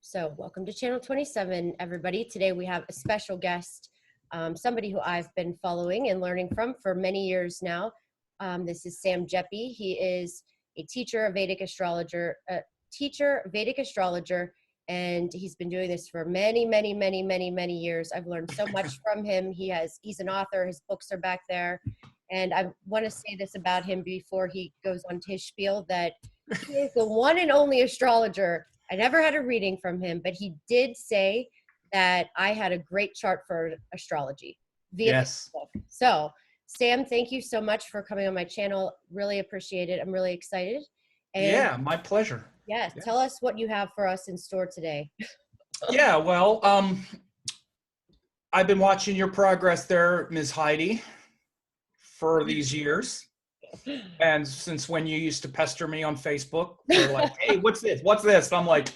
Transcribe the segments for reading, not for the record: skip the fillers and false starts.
So welcome to Channel 27, everybody. Today we have a special guest, somebody who I've been following and learning from for many years now. This is Sam Geppi. He is a teacher, a Vedic astrologer, and he's been doing this for many years. I've learned so much from him. He's an author. His books are back there. And I want to say this about him before he goes on to his spiel, that he is the one and only astrologer. I never had a reading from him, but he did say that I had a great chart for astrology via Yes. Facebook. So, Sam, thank you so much for coming on my channel. Really appreciate it. I'm really excited. And Yeah, my pleasure. yes, Yeah. tell us what you have for us in store today. Yeah, well, I've been watching your progress there, Ms. Heidi, for these years. And since when you used to pester me on Facebook, you're like, hey, what's this? What's this? And I'm like,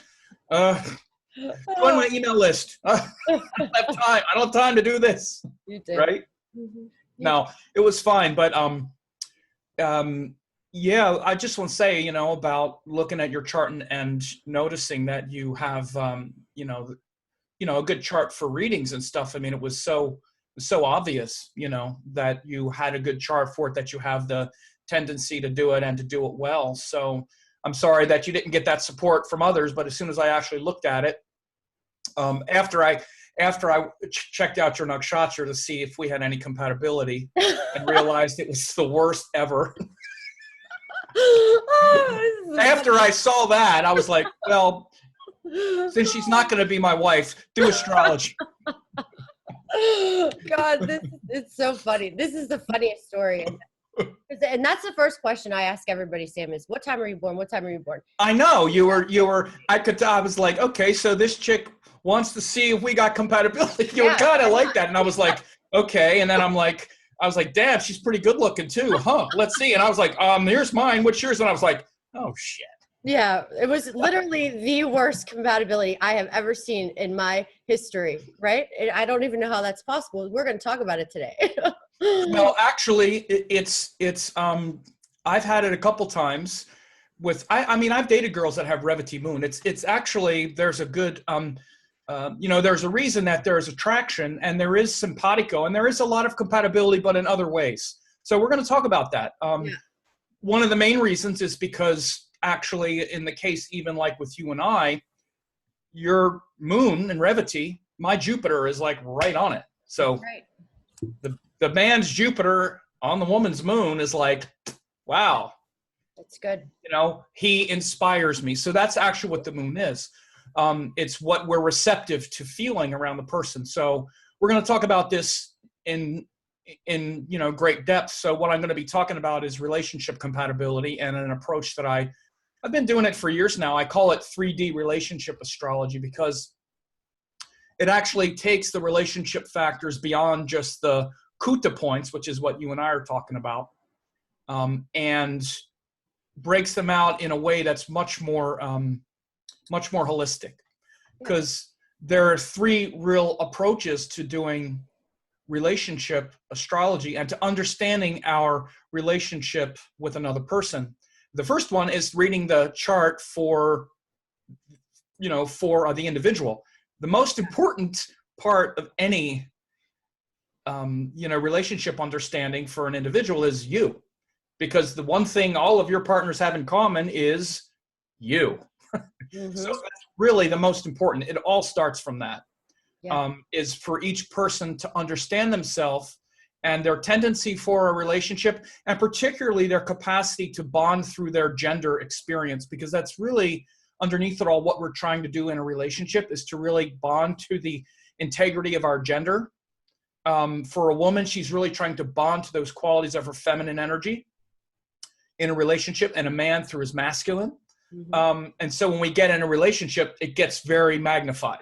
join my email list. I don't have time. I don't have time to do this. You did. Right? Mm-hmm. No, it was fine. But yeah, I just want to say, about looking at your chart and noticing that you have, a good chart for readings and stuff. I mean, it was so obvious, that you had a good chart for it, that you have the tendency to do it and to do it well. So I'm sorry that you didn't get that support from others, but as soon as I actually looked at it, after I checked out your nakshatra to see if we had any compatibility and realized it was the worst ever. After I saw that, I was like, well, since she's not going to be my wife, do astrology. God, it's so funny. This is the funniest story. And that's the first question I ask everybody, Sam, is what time are you born? What time are you born? I know I was like, okay, so this chick wants to see if we got compatibility. You were kind of like that. And I was like, okay. And then I was like, damn, she's pretty good looking too. Huh. Let's see. And I was like, here's mine. What's yours? And I was like, oh shit. Yeah, it was literally the worst compatibility I have ever seen in my history, right? I don't even know how that's possible. We're going to talk about it today. Well, actually, it's I've had it a couple times with, I mean, I've dated girls that have Revati moon. It's actually, there's a good, there's a reason that there's attraction and there is simpatico and there is a lot of compatibility, but in other ways. So we're going to talk about that. One of the main reasons is because actually, in the case, even like with you and I, your moon in Revati, my Jupiter is like right on it. So the man's Jupiter on the woman's moon is like, wow. That's good. He inspires me. So that's actually what the moon is. It's what we're receptive to feeling around the person. So we're going to talk about this in great depth. So what I'm going to be talking about is relationship compatibility and an approach that I've been doing it for years now. I call it 3D relationship astrology because it actually takes the relationship factors beyond just the Kuta points, which is what you and I are talking about, and breaks them out in a way that's much more holistic. Because there are three real approaches to doing relationship astrology and to understanding our relationship with another person. The first one is reading the chart for the individual. The most important part of any relationship understanding for an individual is you, because the one thing all of your partners have in common is you. Mm-hmm. So that's really the most important. It all starts from that. Is for each person to understand themselves and their tendency for a relationship, and particularly their capacity to bond through their gender experience, because that's really underneath it all what we're trying to do in a relationship, is to really bond to the integrity of our gender. For a woman, she's really trying to bond to those qualities of her feminine energy in a relationship, and a man through his masculine. Mm-hmm. And so when we get in a relationship, it gets very magnified.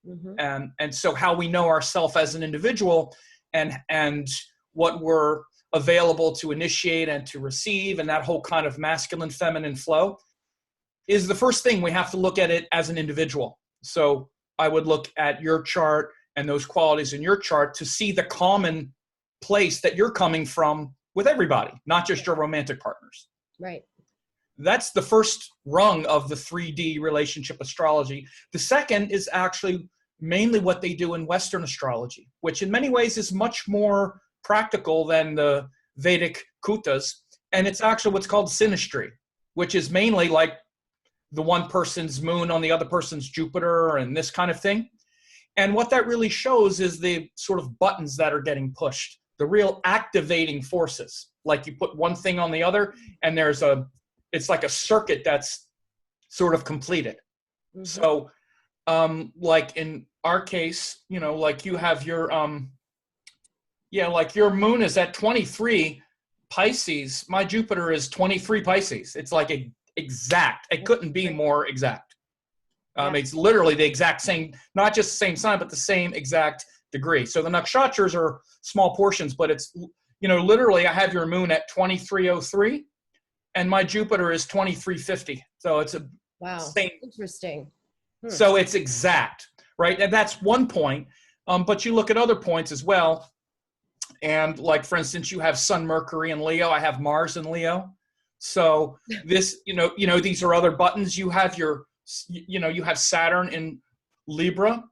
Mm-hmm. And so how we know ourselves as an individual and what we're available to initiate and to receive, and that whole kind of masculine feminine flow, is the first thing we have to look at it as an individual. So I would look at your chart and those qualities in your chart to see the common place that you're coming from with everybody, not just your romantic partners. Right. That's the first rung of the 3D relationship astrology. The second is actually mainly what they do in Western astrology, which in many ways is much more practical than the Vedic kutas. And it's actually what's called synastry, which is mainly like the one person's moon on the other person's Jupiter and this kind of thing. And what that really shows is the sort of buttons that are getting pushed, the real activating forces. Like you put one thing on the other, and it's like a circuit that's sort of completed. Mm-hmm. So, like in our case, like you have your, like your moon is at 23 Pisces. My Jupiter is 23 Pisces. It's like exact. It couldn't be more exact. It's literally the exact same, not just the same sign, but the same exact degree. So the nakshatras are small portions, but it's, literally I have your moon at 2303 and my Jupiter is 2350. So it's a same. Interesting. So it's exact, right? And that's one point. But you look at other points as well. And like, for instance, you have Sun, Mercury in Leo. I have Mars in Leo. So this, these are other buttons. You have you have Saturn in Libra,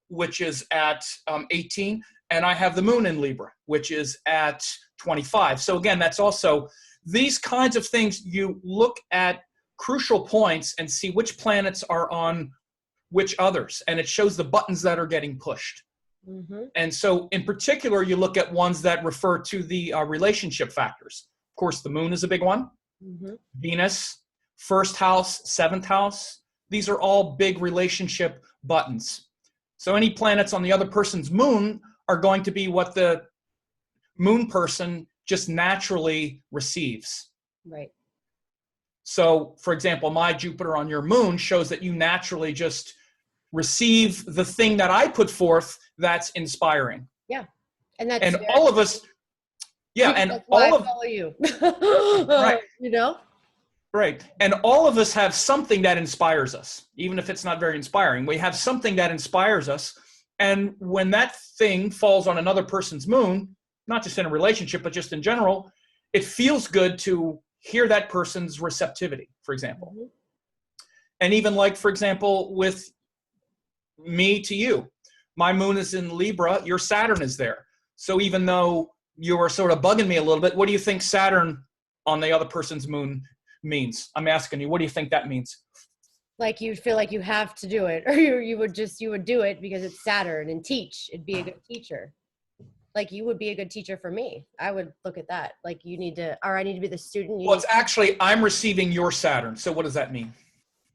which is at 18, and I have the moon in Libra, which is at 25. So again, that's also these kinds of things. You look at crucial points and see which planets are on which others, and it shows the buttons that are getting pushed. Mm-hmm. And so in particular, you look at ones that refer to the relationship factors. Of course, the moon is a big one. Mm-hmm. Venus, first house, seventh house. These are all big relationship buttons. So any planets on the other person's moon are going to be what the moon person just naturally receives. Right. So, for example, my Jupiter on your moon shows that you naturally just receive the thing that I put forth that's inspiring. Yeah. And all of us, and that's all why of I follow you. right. Right. And all of us have something that inspires us, even if it's not very inspiring. We have something that inspires us. And when that thing falls on another person's moon, not just in a relationship, but just in general, it feels good to hear that person's receptivity, for example. Mm-hmm. And even like, for example, with me to you, my moon is in Libra, your Saturn is there. So even though you are sort of bugging me a little bit, what do you think Saturn on the other person's moon means? I'm asking you, what do you think that means? Like you feel like you have to do it, or you would do it because it's Saturn and teach. It'd be a good teacher. Like you would be a good teacher for me. I would look at that. Like I need to be the student. Well, it's actually, I'm receiving your Saturn. So what does that mean?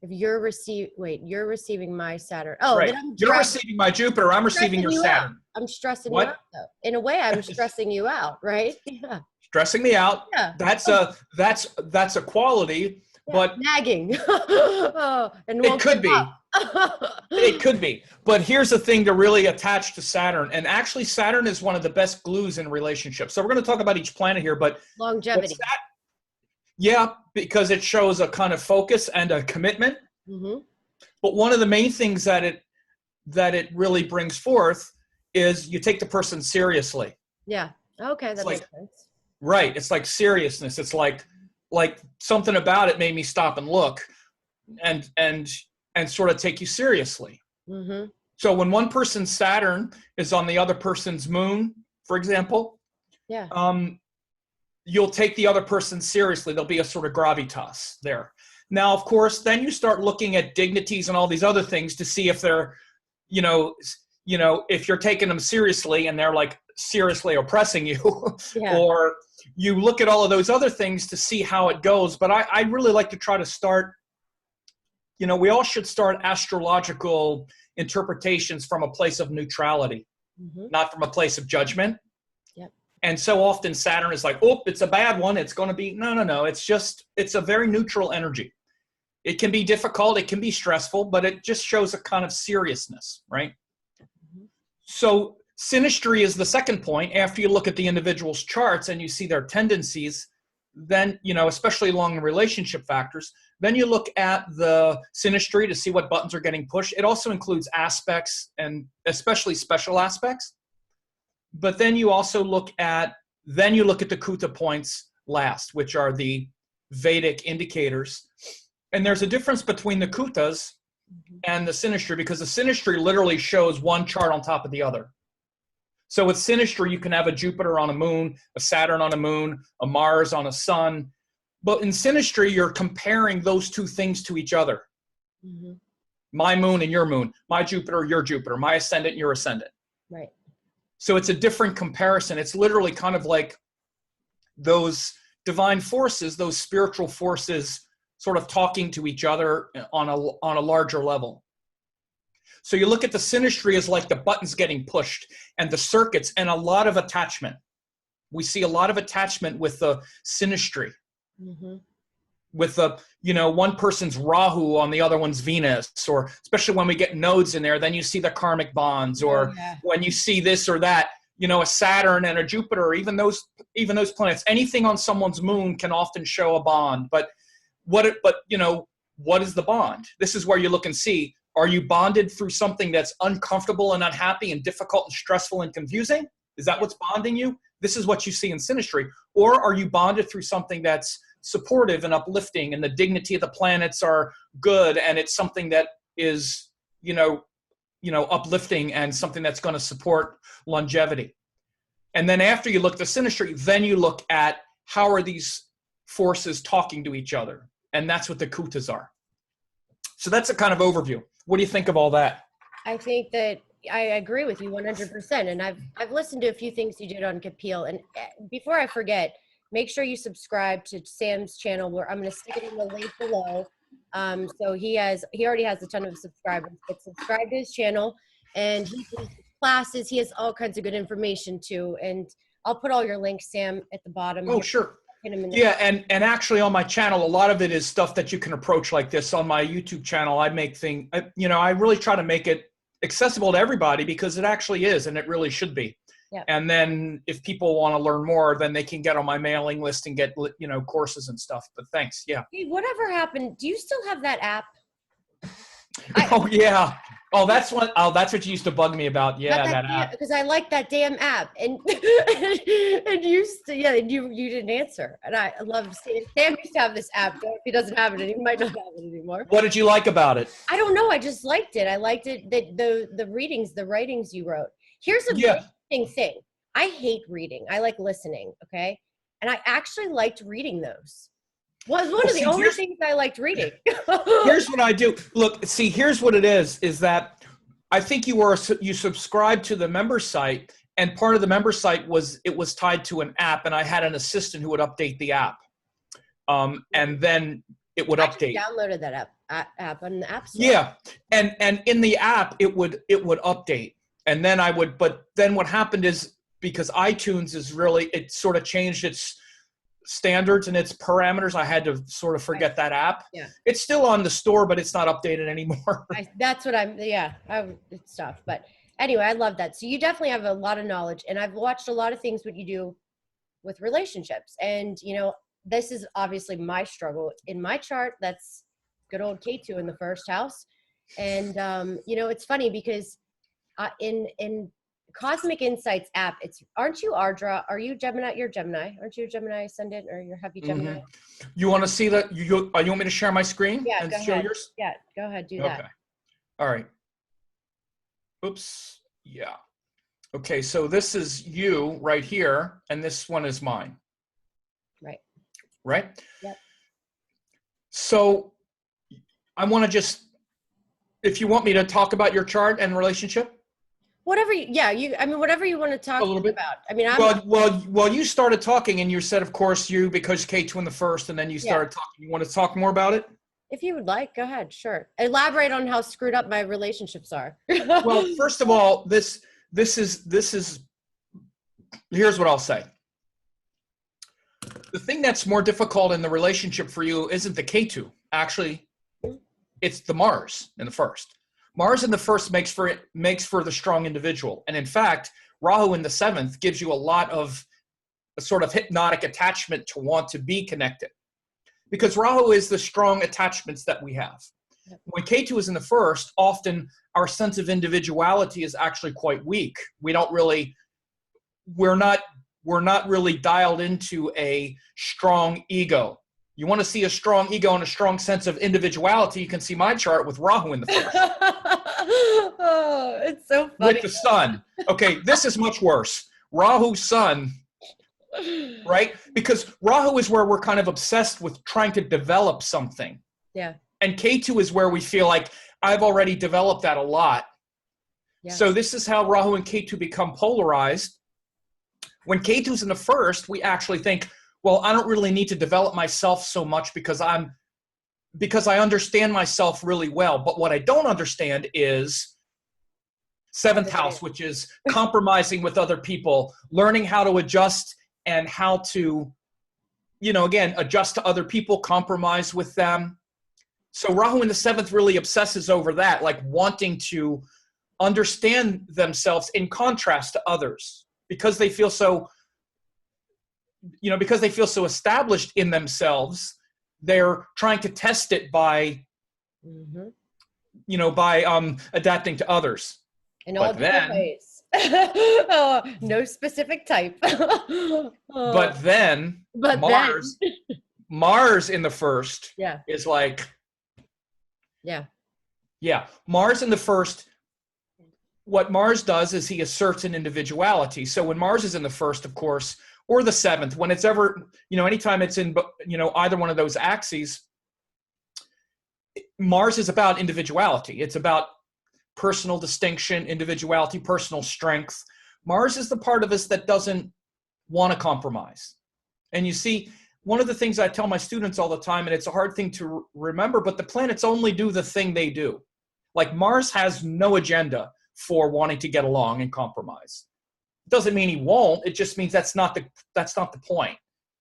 If you're receiving my Saturn. Oh, right. Then you're receiving my Jupiter. I'm receiving your Saturn. Out. I'm stressing you out though. In a way, I'm stressing you out, right? Yeah. Stressing me out. Yeah. That's a quality, but nagging. And it could be. It could be. But here's the thing to really attach to Saturn. And actually, Saturn is one of the best glues in relationships. So we're going to talk about each planet here, but longevity. Because it shows a kind of focus and a commitment. Mm-hmm. But one of the main things that it really brings forth is you take the person seriously. Yeah. Okay, that makes sense. Right. It's like seriousness. It's like something about it made me stop and look and sort of take you seriously. Mm-hmm. So when one person's Saturn is on the other person's moon, for example, you'll take the other person seriously. There'll be a sort of gravitas there. Now, of course, then you start looking at dignities and all these other things to see if they're, if you're taking them seriously and they're like seriously oppressing you, or you look at all of those other things to see how it goes. But I really like to try to start, we all should start astrological interpretations from a place of neutrality, not from a place of judgment. Yep. And so often Saturn is like, oh, it's a bad one. It's going to be, no. It's a very neutral energy. It can be difficult. It can be stressful, but it just shows a kind of seriousness, right? Mm-hmm. So synastry is the second point. After you look at the individual's charts and you see their tendencies, then, especially along the relationship factors, then you look at the synastry to see what buttons are getting pushed. It also includes aspects and especially special aspects. But then you also look at the Kuta points last, which are the Vedic indicators. And there's a difference between the kutas and the synastry, because the synastry literally shows one chart on top of the other. So with synastry, you can have a Jupiter on a moon, a Saturn on a moon, a Mars on a sun. But in synastry, you're comparing those two things to each other. Mm-hmm. My moon and your moon, my Jupiter, your Jupiter, my ascendant, your ascendant. Right. So it's a different comparison. It's literally kind of like those divine forces, those spiritual forces sort of talking to each other on a larger level. So you look at the synastry as like the buttons getting pushed and the circuits and a lot of attachment. We see a lot of attachment with the synastry. Mm-hmm. With the, one person's Rahu on the other one's Venus, or especially when we get nodes in there, then you see the karmic bonds, or when you see this or that, a Saturn and a Jupiter, even those planets, anything on someone's moon can often show a bond. But what is the bond? This is where you look and see, are you bonded through something that's uncomfortable and unhappy and difficult and stressful and confusing? Is that what's bonding you? This is what you see in synastry. Or are you bonded through something that's supportive and uplifting, and the dignity of the planets are good, and it's something that is, uplifting and something that's going to support longevity? And then after you look at the synastry, then you look at how are these forces talking to each other, and that's what the kutas are. So that's a kind of overview. What do you think of all that? I think that I agree with you 100%. And I've listened to a few things you did on Geppi. And before I forget, make sure you subscribe to Sam's channel, where I'm going to stick it in the link below. So he already has a ton of subscribers, but subscribe to his channel, and he does classes. He has all kinds of good information too. And I'll put all your links, Sam, at the bottom. Oh, sure. Yeah, and actually on my channel, a lot of it is stuff that you can approach like this. On my YouTube channel, I make things, I really try to make it accessible to everybody, because it actually is, and it really should be. Yep. And then if people want to learn more, then they can get on my mailing list and get, courses and stuff. But thanks. Yeah. Hey, whatever happened? Do you still have that app? Oh, yeah. Oh, that's what you used to bug me about. Yeah, that app. Because I like that damn app, and you didn't answer, and I love Sam. Sam used to have this app. If he doesn't have it, he might not have it anymore. What did you like about it? I don't know. I just liked it. I liked it that the writings you wrote. Here's a interesting thing. I hate reading. I like listening. Okay, and I actually liked reading those. Was one of the only things I liked reading. Here's what I do. Look, see, here's what it is that I think you subscribed to the member site, and part of the member site was tied to an app, and I had an assistant who would update the app. And then it would update. I downloaded that app on the App Store. Yeah. And in the app it would update. And then but then what happened is, because iTunes it sort of changed its standards and its parameters, I had to sort of forget that app. Yeah. It's still on the store, but it's not updated anymore. That's what it's stuff. But anyway, I love that. So you definitely have a lot of knowledge, and I've watched a lot of things what you do with relationships. And, this is obviously my struggle in my chart. That's good old K2 in the first house. And, it's funny because in Cosmic Insights app, aren't you Ardra? Are you Gemini? You're Gemini. Aren't you a Gemini ascendant, or you're heavy Gemini? Mm-hmm. You want to see that? You want me to share my screen? Yeah, and go show ahead. Yours? Yeah, go ahead. Do that. Okay. All right. Oops. Yeah. Okay. So this is you right here, and this one is mine. Right? Yep. So I want to if you want me to talk about your chart and relationship. Whatever, whatever you want to talk about. I mean, well, you started talking, and you said, of course, because K2 in the first, and then you started talking. You want to talk more about it? If you would like, go ahead. Sure. Elaborate on how screwed up my relationships are. Well, first of all, this is. Here's what I'll say. The thing that's more difficult in the relationship for you isn't the K2. Actually, it's the Mars in the first. Mars in the first makes for the strong individual. And in fact, Rahu in the seventh gives you a lot of a sort of hypnotic attachment to want to be connected. Because Rahu is the strong attachments that we have. Yep. When K2 is in the first, often our sense of individuality is actually quite weak. We're not really dialed into a strong ego. You want to see a strong ego and a strong sense of individuality, you can see my chart with Rahu in the first. Oh, it's so funny. With the sun. Okay, this is much worse. Rahu, sun, right? Because Rahu is where we're kind of obsessed with trying to develop something. Yeah. And Ketu is where we feel like, I've already developed that a lot. Yeah. So this is how Rahu and Ketu become polarized. When Ketu's in the first, we actually think, well, I don't really need to develop myself so much because I understand myself really well. But what I don't understand is seventh house, which is compromising with other people, learning how to adjust and how to, again, adjust to other people, compromise with them. So Rahu in the seventh really obsesses over that, like wanting to understand themselves in contrast to others because they feel so, established in themselves. They're trying to test it by, adapting to others. In all different ways. No specific type. But then Mars in the first is like, Mars in the first, what Mars does is he asserts an individuality. So when Mars is in the first, of course, or the seventh, when it's ever, anytime it's in, either one of those axes, Mars is about individuality. It's about personal distinction, individuality, personal strength. Mars is the part of us that doesn't want to compromise. And you see, one of the things I tell my students all the time, and it's a hard thing to remember, but the planets only do the thing they do. Like Mars has no agenda for wanting to get along and compromise. It doesn't mean he won't. It just means that's not the point.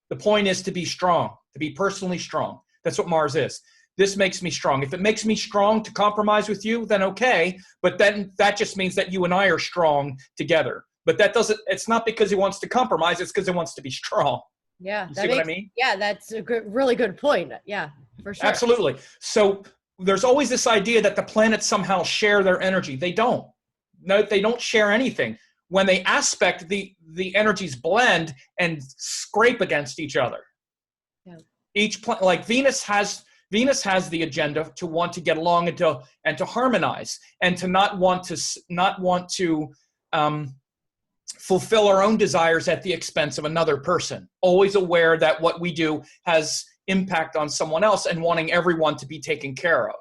The point is to be strong, to be personally strong. That's what Mars is. This makes me strong. If it makes me strong to compromise with you, then okay. But then that just means that you and I are strong together. But it's not because he wants to compromise. It's because he wants to be strong. Yeah. You see what I mean? Yeah, that's a really good point. Yeah, for sure. Absolutely. So there's always this idea that the planets somehow share their energy. They don't. No, they don't share anything. When they aspect, the energies blend and scrape against each other. Yeah. Like Venus has the agenda to want to get along and to harmonize and to not want to fulfill our own desires at the expense of another person. Always aware that what we do has impact on someone else and wanting everyone to be taken care of.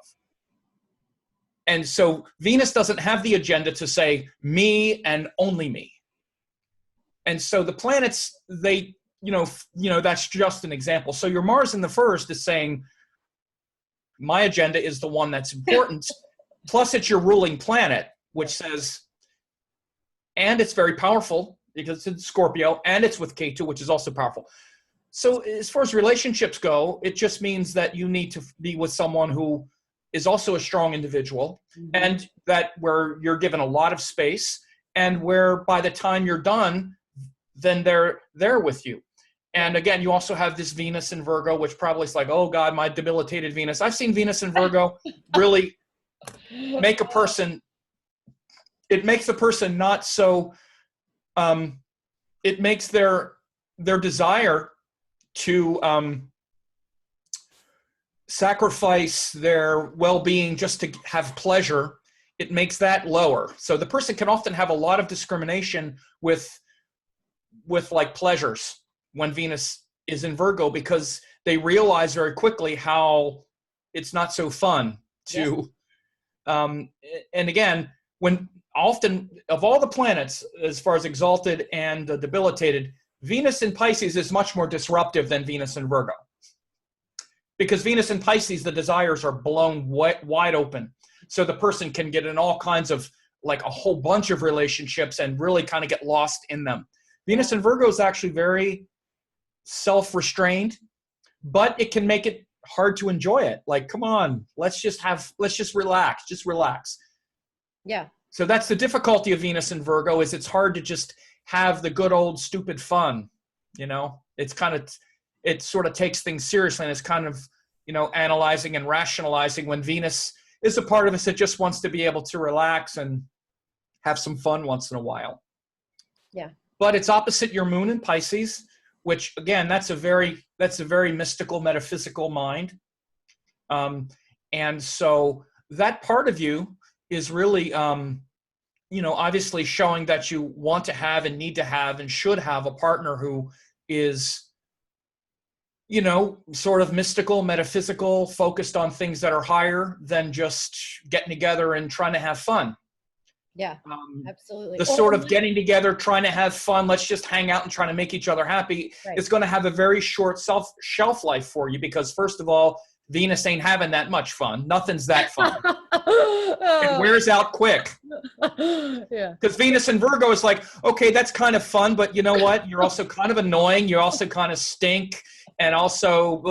And so Venus doesn't have the agenda to say me and only me. And so the planets, that's just an example. So your Mars in the first is saying, my agenda is the one that's important. Plus it's your ruling planet, which says, and it's very powerful because it's in Scorpio and it's with Ketu, which is also powerful. So as far as relationships go, it just means that you need to be with someone who is also a strong individual, and that where you're given a lot of space, and where by the time you're done, then they're there with you. And again, you also have this Venus in Virgo, which probably is like, oh God, my debilitated Venus. I've seen Venus in Virgo really make a person, it makes the person not so, it makes their desire to sacrifice their well-being just to have pleasure, it makes that lower. So the person can often have a lot of discrimination with like pleasures when Venus is in Virgo, because they realize very quickly how it's not so fun to, and again, when often of all the planets, as far as exalted and debilitated, Venus in Pisces is much more disruptive than Venus in Virgo. Because Venus in Pisces, the desires are blown wide open. So the person can get in all kinds of, like a whole bunch of relationships and really kind of get lost in them. Venus in Virgo is actually very self-restrained, but it can make it hard to enjoy it. Like, come on, let's just relax. Yeah. So that's the difficulty of Venus in Virgo, is it's hard to just have the good old stupid fun. It's kind of, it sort of takes things seriously, and it's kind of, analyzing and rationalizing, when Venus is a part of us that just wants to be able to relax and have some fun once in a while. Yeah. But it's opposite your moon in Pisces, which again, that's a very mystical, metaphysical mind. And so that part of you is really, obviously showing that you want to have and need to have and should have a partner who is, sort of mystical, metaphysical, focused on things that are higher than just getting together and trying to have fun. Yeah, absolutely. The sort of getting together, trying to have fun, let's just hang out and trying to make each other happy, right. It's going to have a very short shelf life for you, because first of all, Venus ain't having that much fun. Nothing's that fun. It wears out quick. Yeah. Because Venus in Virgo is like, okay, that's kind of fun, but you know what? You're also kind of annoying. You also kind of stink, and also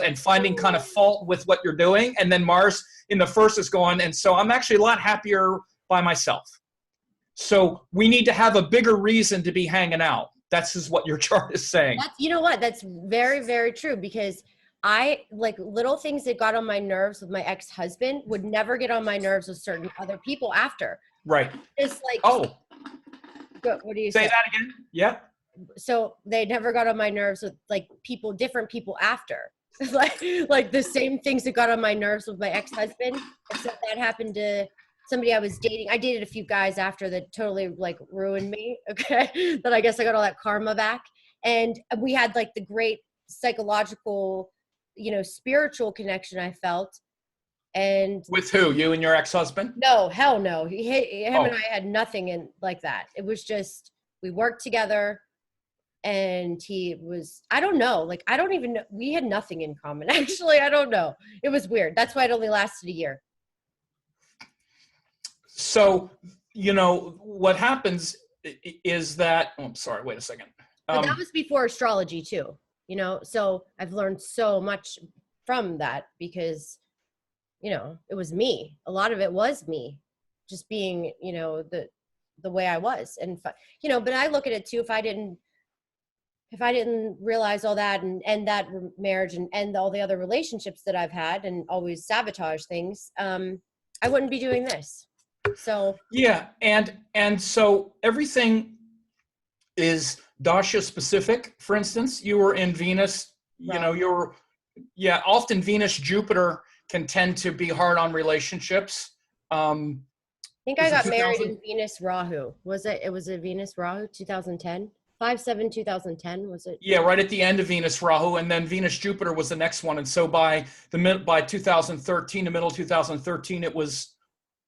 and finding kind of fault with what you're doing. And then Mars in the first is going, and so I'm actually a lot happier by myself. So we need to have a bigger reason to be hanging out. That's just what your chart is saying. You know what? That's very, very true, because I like little things that got on my nerves with my ex-husband would never get on my nerves with certain other people after. Right. It's like, what do you say? Say that again. Yeah. So they never got on my nerves with like different people after. like the same things that got on my nerves with my ex-husband, except that happened to somebody I was dating. I dated a few guys after that totally like ruined me. Okay. But I guess I got all that karma back. And we had like the great psychological, spiritual connection I felt. And with who? You and your ex-husband? No, hell no. Him and I had nothing in like that. It was just, we worked together, and he was, I don't know. Like, I don't even know. We had nothing in common. Actually, I don't know. It was weird. That's why it only lasted a year. So, what happens is that, I'm sorry, wait a second. But that was before astrology too, so I've learned so much from that, because, it was me. A lot of it was me just being, the way I was. And, but I look at it too, if I didn't realize all that and end that marriage and end all the other relationships that I've had and always sabotage things, I wouldn't be doing this. So yeah, and so everything is dasha specific. For instance, you were in Venus, right. Often Venus Jupiter can tend to be hard on relationships. I think I got married in Venus Rahu. It was a Venus Rahu 2010. 5/7/2010 was it? Yeah, right at the end of Venus Rahu, and then Venus Jupiter was the next one. And so by 2013, the middle of 2013, it was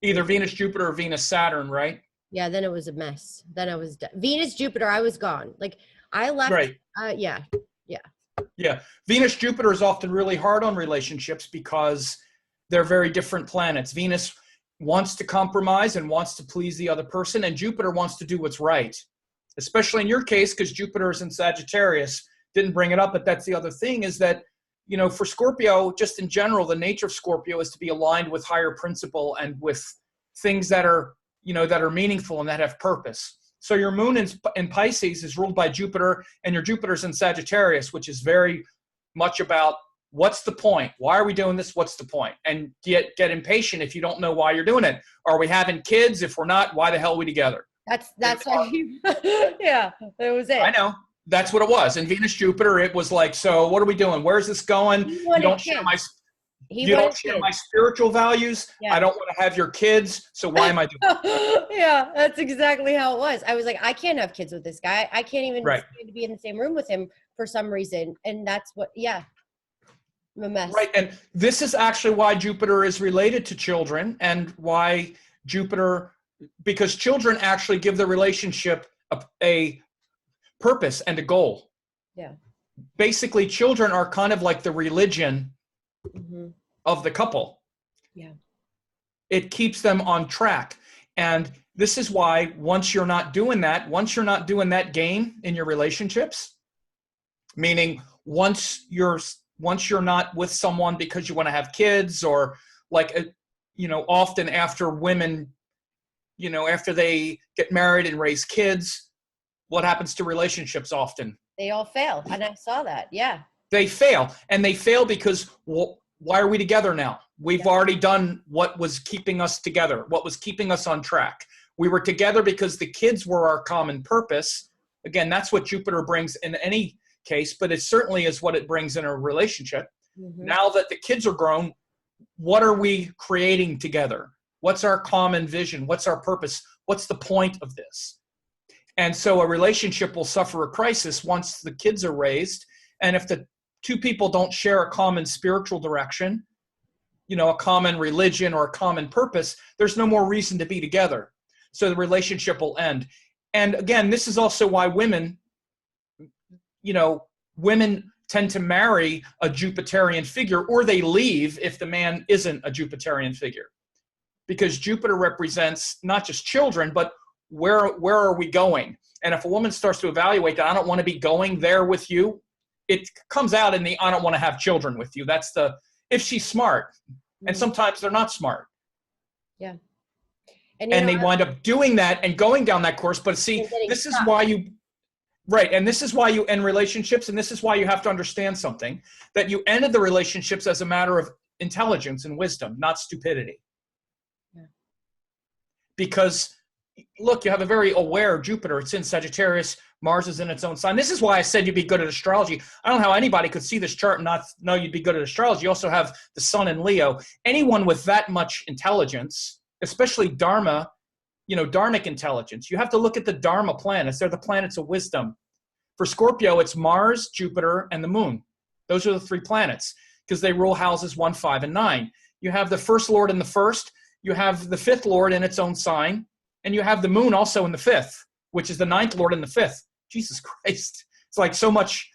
either Venus Jupiter or Venus Saturn, right? Yeah, then it was a mess. Then I was Venus Jupiter. I was gone. Like I left. Right. Yeah. Yeah. Venus Jupiter is often really hard on relationships because they're very different planets. Venus wants to compromise and wants to please the other person, and Jupiter wants to do what's right. Especially in your case, because Jupiter is in Sagittarius. Didn't bring it up, but that's the other thing, is that, for Scorpio, just in general, the nature of Scorpio is to be aligned with higher principle and with things that are, that are meaningful and that have purpose. So your moon in Pisces is ruled by Jupiter, and your Jupiter's in Sagittarius, which is very much about what's the point? Why are we doing this? What's the point? And get impatient if you don't know why you're doing it. Are we having kids? If we're not, why the hell are we together? That's what yeah, that was it. I know. That's what it was. In Venus Jupiter, it was like, so what are we doing? Where's this going? You don't share my spiritual values. Yeah. I don't want to have your kids. So why am I doing it? Yeah, that's exactly how it was. I was like, I can't have kids with this guy. I can't even stand to be in the same room with him for some reason. And that's what, I'm a mess. Right. And this is actually why Jupiter is related to children, and why Jupiter, because children actually give the relationship a purpose and a goal. Yeah. Basically, children are kind of like the religion of the couple. Yeah. It keeps them on track. And this is why once you're not doing that game in your relationships, meaning once you're not with someone because you want to have kids, or like, often after women, after they get married and raise kids, what happens to relationships often? They all fail. And I saw that. Yeah. They fail. And they fail because, well, why are we together now? We've already done what was keeping us together, what was keeping us on track. We were together because the kids were our common purpose. Again, that's what Jupiter brings in any case, but it certainly is what it brings in a relationship. Mm-hmm. Now that the kids are grown, what are we creating together? What's our common vision? What's our purpose? What's the point of this? And so a relationship will suffer a crisis once the kids are raised. And if the two people don't share a common spiritual direction, a common religion or a common purpose, there's no more reason to be together. So the relationship will end. And again, this is also why women tend to marry a Jupiterian figure, or they leave if the man isn't a Jupiterian figure. Because Jupiter represents not just children, but where are we going? And if a woman starts to evaluate that, I don't want to be going there with you, it comes out in the I don't want to have children with you. That's if she's smart. And sometimes they're not smart. Yeah. And they wind up doing that and going down that course. But see, this is why you, right. And this is why you end relationships. And this is why you have to understand something, that you ended the relationships as a matter of intelligence and wisdom, not stupidity. Yeah. Because look, you have a very aware Jupiter. It's in Sagittarius. Mars is in its own sign. This is why I said you'd be good at astrology. I don't know how anybody could see this chart and not know you'd be good at astrology. You also have the sun in Leo. Anyone with that much intelligence, especially Dharma, Dharmic intelligence, you have to look at the Dharma planets. They're the planets of wisdom. For Scorpio, it's Mars, Jupiter, and the moon. Those are the three planets because they rule houses 1, 5, and 9. You have the first lord in the first. You have the fifth lord in its own sign. And you have the moon also in the fifth, which is the ninth lord in the fifth. Jesus Christ. It's like so much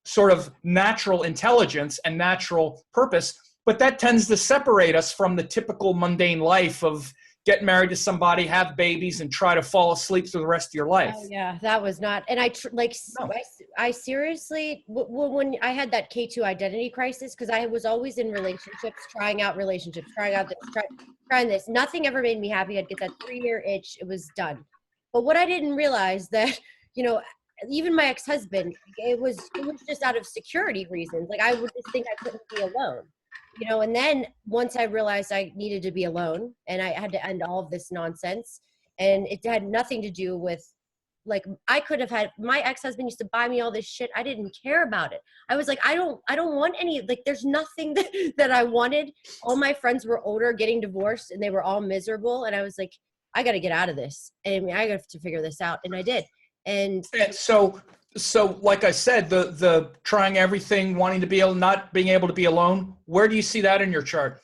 sort of natural intelligence and natural purpose, but that tends to separate us from the typical mundane life of get married to somebody, have babies, and try to fall asleep through the rest of your life. Oh, yeah, that was not, and I seriously, when I had that K2 identity crisis, because I was always in relationships, trying out relationships, trying this, nothing ever made me happy. I'd get that 3-year itch, it was done. But what I didn't realize that, even my ex-husband, it was just out of security reasons. Like I would just think I couldn't be alone, and then once I realized I needed to be alone and I had to end all of this nonsense, and it had nothing to do with, like, I could have had, my ex-husband used to buy me all this shit. I didn't care about it. I was like, I don't want any, like, there's nothing that I wanted. All my friends were older, getting divorced, and they were all miserable. And I was like, I got to get out of this. And I have to figure this out. And I did. And so like I said, the trying everything, wanting to be able, not being able to be alone, where do you see that in your chart?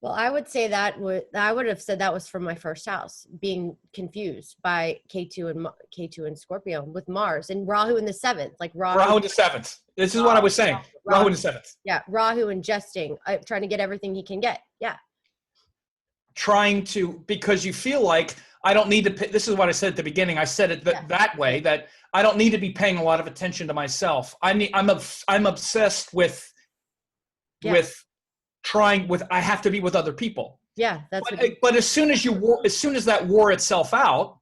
Well, I would say I would have said that was from my first house, being confused by K2 and Scorpio with Mars and Rahu in the 7th, like Rahu in the 7th. This is what I was saying. Rahu in the 7th. Yeah, Rahu ingesting, trying to get everything he can get. Yeah. Trying to, because you feel like I don't need to pay, this is what I said at the beginning. I said it that way, that I don't need to be paying a lot of attention to myself. I'm obsessed with trying with, I have to be with other people. Yeah. But as soon as that wore itself out,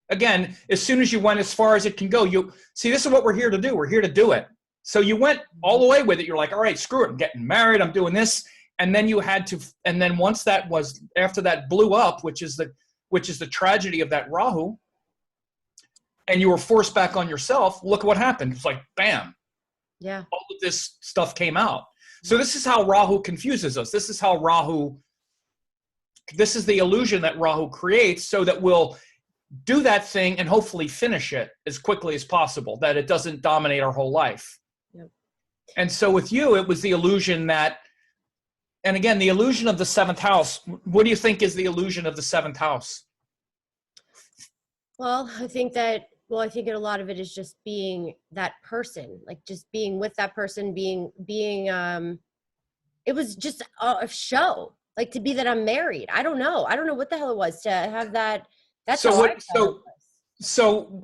again, as soon as you went as far as it can go, you see, this is what we're here to do. We're here to do it. So you went all the way with it. You're like, all right, screw it. I'm getting married. I'm doing this. And then you had to, and then once after that blew up, which is the tragedy of that Rahu, and you were forced back on yourself, look what happened. It's like, bam. Yeah. All of this stuff came out. So this is how Rahu confuses us. This is the illusion that Rahu creates so that we'll do that thing and hopefully finish it as quickly as possible, that it doesn't dominate our whole life. Yep. And so with you, it was the illusion that, and again, the illusion of the 7th house. What do you think is the illusion of the 7th house? Well, I think that a lot of it is just being that person, like just being with that person, being it was just a show, like to be that I'm married. I don't know what the hell it was to have that. That's so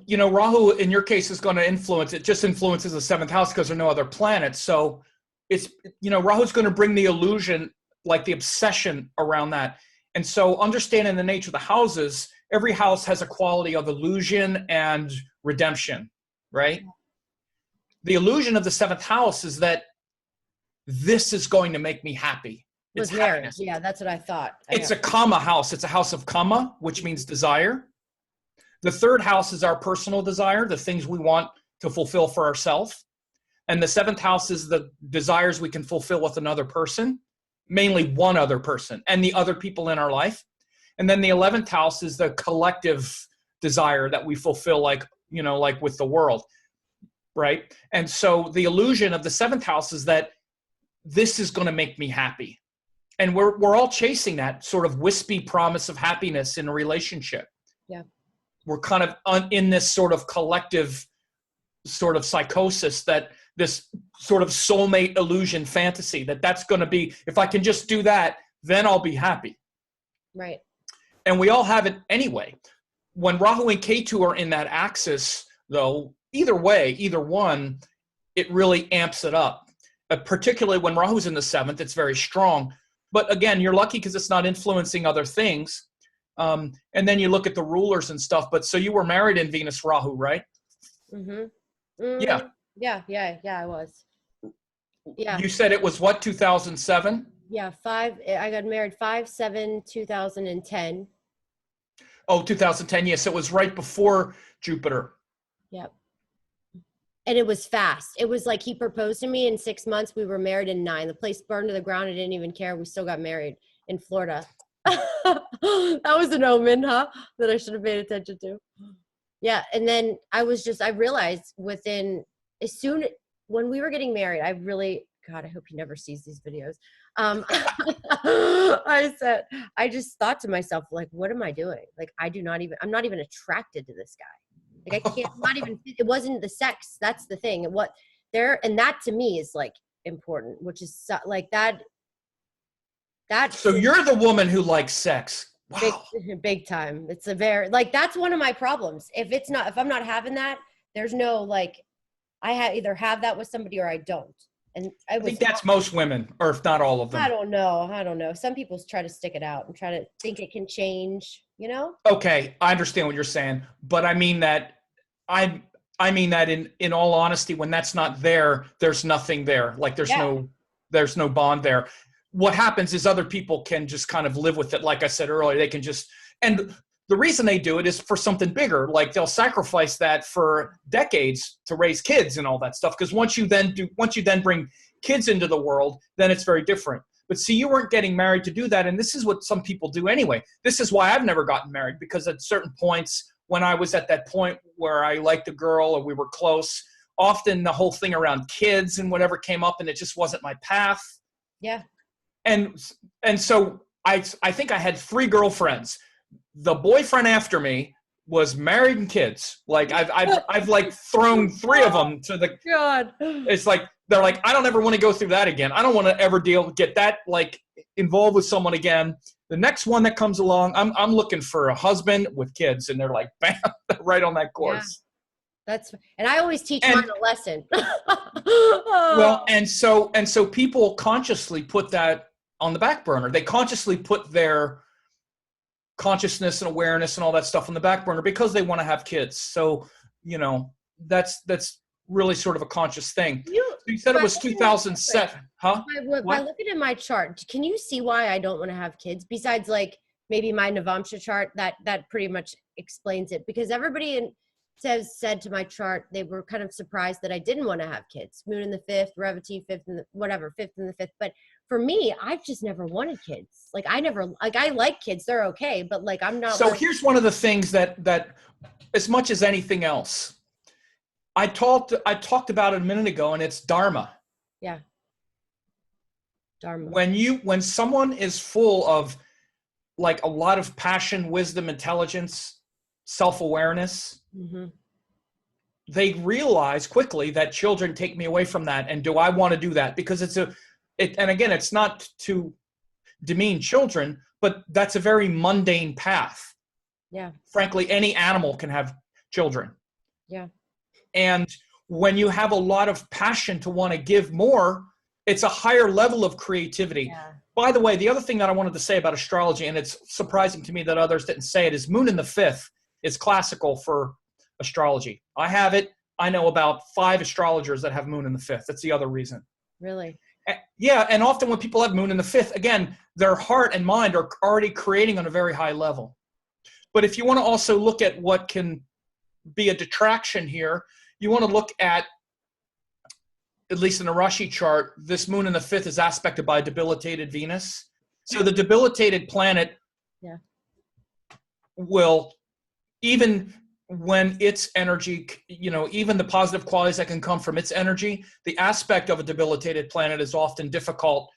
Rahu in your case is going to influence, it just influences the 7th house because there are no other planets. So it's, Rahu's going to bring the illusion, like the obsession around that. And so understanding the nature of the houses, every house has a quality of illusion and redemption, right? The illusion of the 7th house is that this is going to make me happy. It's marriage. Yeah, that's what I thought. It's a Kama house. It's a house of Kama, which means desire. The 3rd house is our personal desire, the things we want to fulfill for ourselves. And the 7th house is the desires we can fulfill with another person, mainly one other person and the other people in our life. And then the 11th house is the collective desire that we fulfill, like with the world, right? And so the illusion of the 7th house is that this is going to make me happy. And we're all chasing that sort of wispy promise of happiness in a relationship. Yeah. We're kind of in this sort of collective sort of psychosis, that this sort of soulmate illusion fantasy that's going to be, if I can just do that, then I'll be happy. Right. And we all have it anyway. When Rahu and Ketu are in that axis, though, either way, either one, it really amps it up. Particularly when Rahu's in the 7th, it's very strong. But again, you're lucky because it's not influencing other things. And then you look at the rulers and stuff. But so you were married in Venus Rahu, right? Mm-hmm. Yeah, I was. Yeah. You said it was what, 2007? Yeah, I got married 5/7/2010. Oh, 2010. Yes, it was right before Jupiter. Yep. And it was fast. It was like he proposed to me in 6 months. We were married in 9. The place burned to the ground. I didn't even care. We still got married in Florida. That was an omen, huh? That I should have paid attention to. Yeah. And then I realized when we were getting married, God, I hope he never sees these videos. I just thought to myself, like, what am I doing? Like, I'm not even attracted to this guy. Like, I can't, not even, it wasn't the sex. That's the thing. And that to me is like important, which is like that. So you're the woman who likes sex. Wow. Big time. It's that's one of my problems. If I'm not having that, there's no, like, either have that with somebody or I don't. And I think that's most women, or if not all of them. I don't know. Some people try to stick it out and try to think it can change, Okay, I understand what you're saying, but I mean that in all honesty, when that's not there, there's nothing there. Like there's no bond there. What happens is other people can just kind of live with it. Like I said earlier, they can just, and the reason they do it is for something bigger. Like they'll sacrifice that for decades to raise kids and all that stuff. Because once you then bring kids into the world, then it's very different. But see, you weren't getting married to do that. And this is what some people do anyway. This is why I've never gotten married, because at certain points when I was at that point where I liked a girl or we were close, often the whole thing around kids and whatever came up, and it just wasn't my path. Yeah. And so I think I had 3 girlfriends. The boyfriend after me was married and kids. Like I've like thrown 3 of them to the God. It's like they're like, I don't ever want to go through that again. I don't want to ever get that like involved with someone again. The next one that comes along, I'm looking for a husband with kids, and they're like, bam, right on that course. Yeah. And I always teach mine a lesson. Well, and so people consciously put that on the back burner. They consciously put their consciousness and awareness and all that stuff on the back burner because they want to have kids. So, that's really sort of a conscious thing. You said it was 2007, huh? By looking at my chart, can you see why I don't want to have kids? Besides, like, maybe my Navamsha chart, that pretty much explains it. Because everybody said to my chart, they were kind of surprised that I didn't want to have kids. Moon in the 5th, Revati 5th, and whatever, 5th and the 5th. But for me, I've just never wanted kids. Like, I like kids. They're okay. But, like, I'm not. So here's one of the things that as much as anything else, I talked about it a minute ago, and it's Dharma. Yeah. Dharma. When someone is full of like a lot of passion, wisdom, intelligence, self-awareness, they realize quickly that children take me away from that. And do I want to do that? Because and again, it's not to demean children, but that's a very mundane path. Yeah. Frankly, any animal can have children. Yeah. And when you have a lot of passion to want to give more, it's a higher level of creativity. Yeah. By the way, the other thing that I wanted to say about astrology, and it's surprising to me that others didn't say it, is Moon in the 5th is classical for astrology. I have it. I know about 5 astrologers that have Moon in the 5th. That's the other reason. Really? Yeah, and often when people have Moon in the 5th, again, their heart and mind are already creating on a very high level. But if you want to also look at what can be a detraction here, you want to look at least in a Rashi chart, this moon in the 5th is aspected by a debilitated Venus. So the debilitated planet will, even when its energy, even the positive qualities that can come from its energy, the aspect of a debilitated planet is often difficult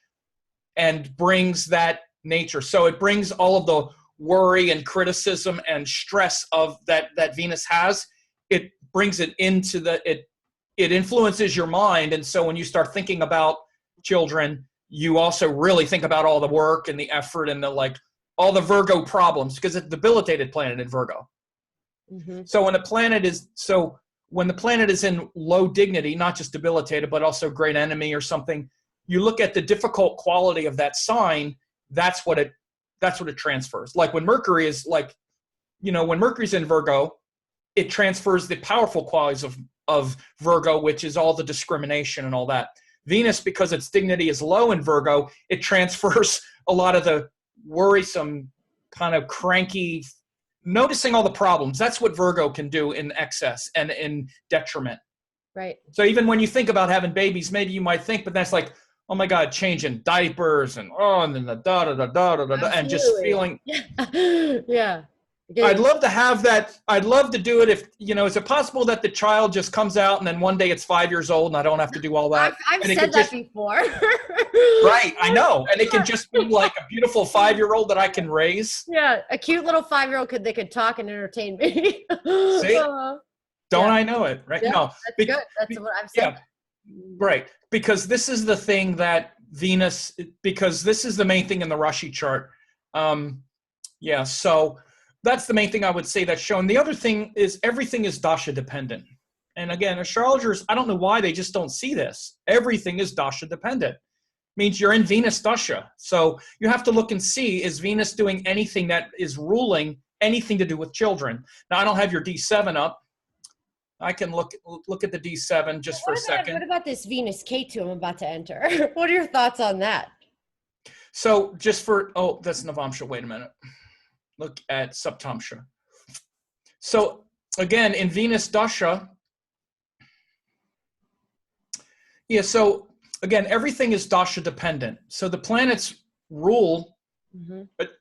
and brings that nature. So it brings all of the worry and criticism and stress of that Venus has. It brings it into it influences your mind. And so when you start thinking about children, you also really think about all the work and the effort and all the Virgo problems, because it's a debilitated planet in Virgo. Mm-hmm. So when the planet is in low dignity, not just debilitated, but also great enemy or something, you look at the difficult quality of that sign. That's what it transfers. Like when Mercury is when Mercury's in Virgo, it transfers the powerful qualities of Virgo, which is all the discrimination and all that. Venus, because its dignity is low in Virgo, it transfers a lot of the worrisome, kind of cranky, noticing all the problems. That's what Virgo can do in excess and in detriment. Right. So even when you think about having babies, maybe you might think, but that's like, oh my God, changing diapers and then the and just feeling. Yeah. I'd love to have that. I'd love to do it if, is it possible that the child just comes out and then one day it's 5 years old and I don't have to do all that? I've said that before. Right, I know. And it can just be like a beautiful 5-year-old that I can raise. Yeah, a cute little 5-year-old they could talk and entertain me. See? Don't I know it? Right? Yeah, no. That's good. That's what I've said. Yeah, right. Because this is the thing that Venus, because this is the main thing in the Rashi chart. So that's the main thing I would say that's shown. The other thing is everything is dasha dependent. And again, astrologers, I don't know why they just don't see this. Everything is dasha dependent. Means you're in Venus dasha. So you have to look and see, is Venus doing anything that is ruling anything to do with children? Now, I don't have your D7 up. I can look at the D7 just for a second. What about this Venus K2 I'm about to enter? What are your thoughts on that? So that's Navamsha. Wait a minute. Look at Saptamsha. So again, in Venus Dasha, so again, everything is Dasha dependent. So the planets rule, but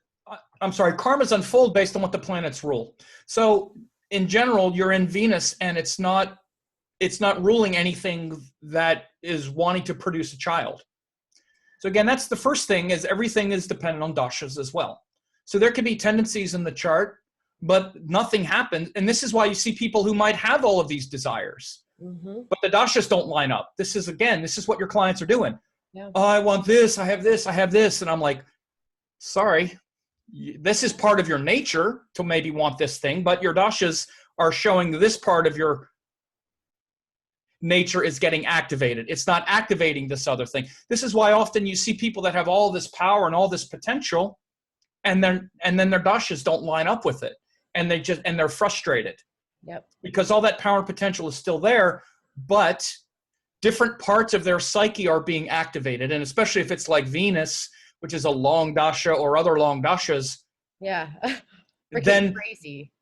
karmas unfold based on what the planets rule. So in general, you're in Venus and it's not ruling anything that is wanting to produce a child. So again, that's the first thing, is everything is dependent on dashas as well. So there could be tendencies in the chart, but nothing happens. And this is why you see people who might have all of these desires, but the dashas don't line up. This is what your clients are doing. Yeah. Oh, I want this, I have this, I have this. And I'm like, sorry, this is part of your nature to maybe want this thing, but your dashas are showing this part of your nature is getting activated. It's not activating this other thing. This is why often you see people that have all this power and all this potential, and then their dashas don't line up with it, and they're frustrated. Yep. Because all that power and potential is still there, but different parts of their psyche are being activated, and especially if it's like Venus, which is a long dasha, or other long dashas. Yeah. Then crazy.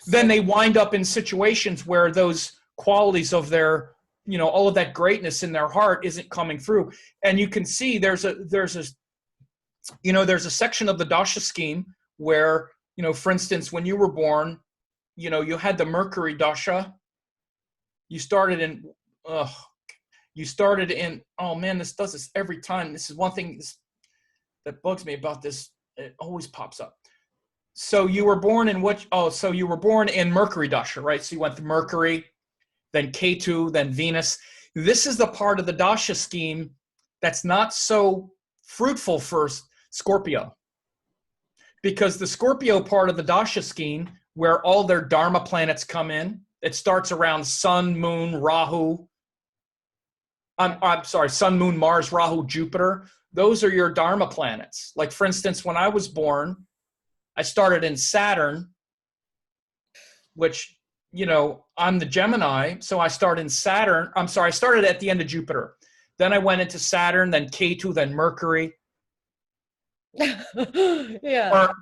Then they wind up in situations where those qualities of their, all of that greatness in their heart isn't coming through. And you can see there's a section of the dasha scheme where, for instance, when you were born, you had the Mercury dasha. You started in, oh man, this does this every time. This is one thing that bugs me about this. It always pops up. So you were born in you were born in Mercury dasha, right? So you went to Mercury, then Ketu, then Venus. This is the part of the dasha scheme that's not so fruitful for Scorpio, because the Scorpio part of the dasha scheme, where all their dharma planets come in, it starts around Sun, Moon, Rahu. I'm sorry, Sun, Moon, Mars, Rahu, Jupiter. Those are your dharma planets. Like, for instance, when I was born, I started in Saturn, which, I'm the Gemini, so I started in Saturn. I started at the end of Jupiter. Then I went into Saturn, then Ketu, then Mercury. Yeah.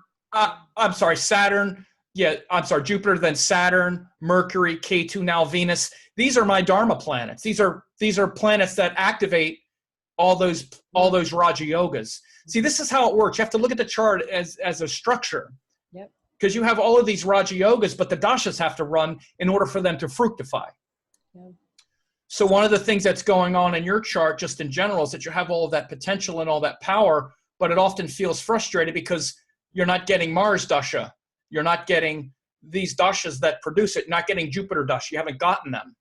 Saturn. Yeah, Jupiter, then Saturn, Mercury, Ketu, now Venus. these are my Dharma planets. These are planets that activate all those Raja Yogas. See, this is how it works. You have to look at the chart as a structure. Yep. Because you have all of these Raja Yogas, but the dashas have to run in order for them to fructify. Yep. So one of the things that's going on in your chart, just in general, is that you have all of that potential and all that power, but it often feels frustrated because you're not getting Mars dasha. You're not getting these dashas that produce it. You're not getting Jupiter dasha. You haven't gotten them.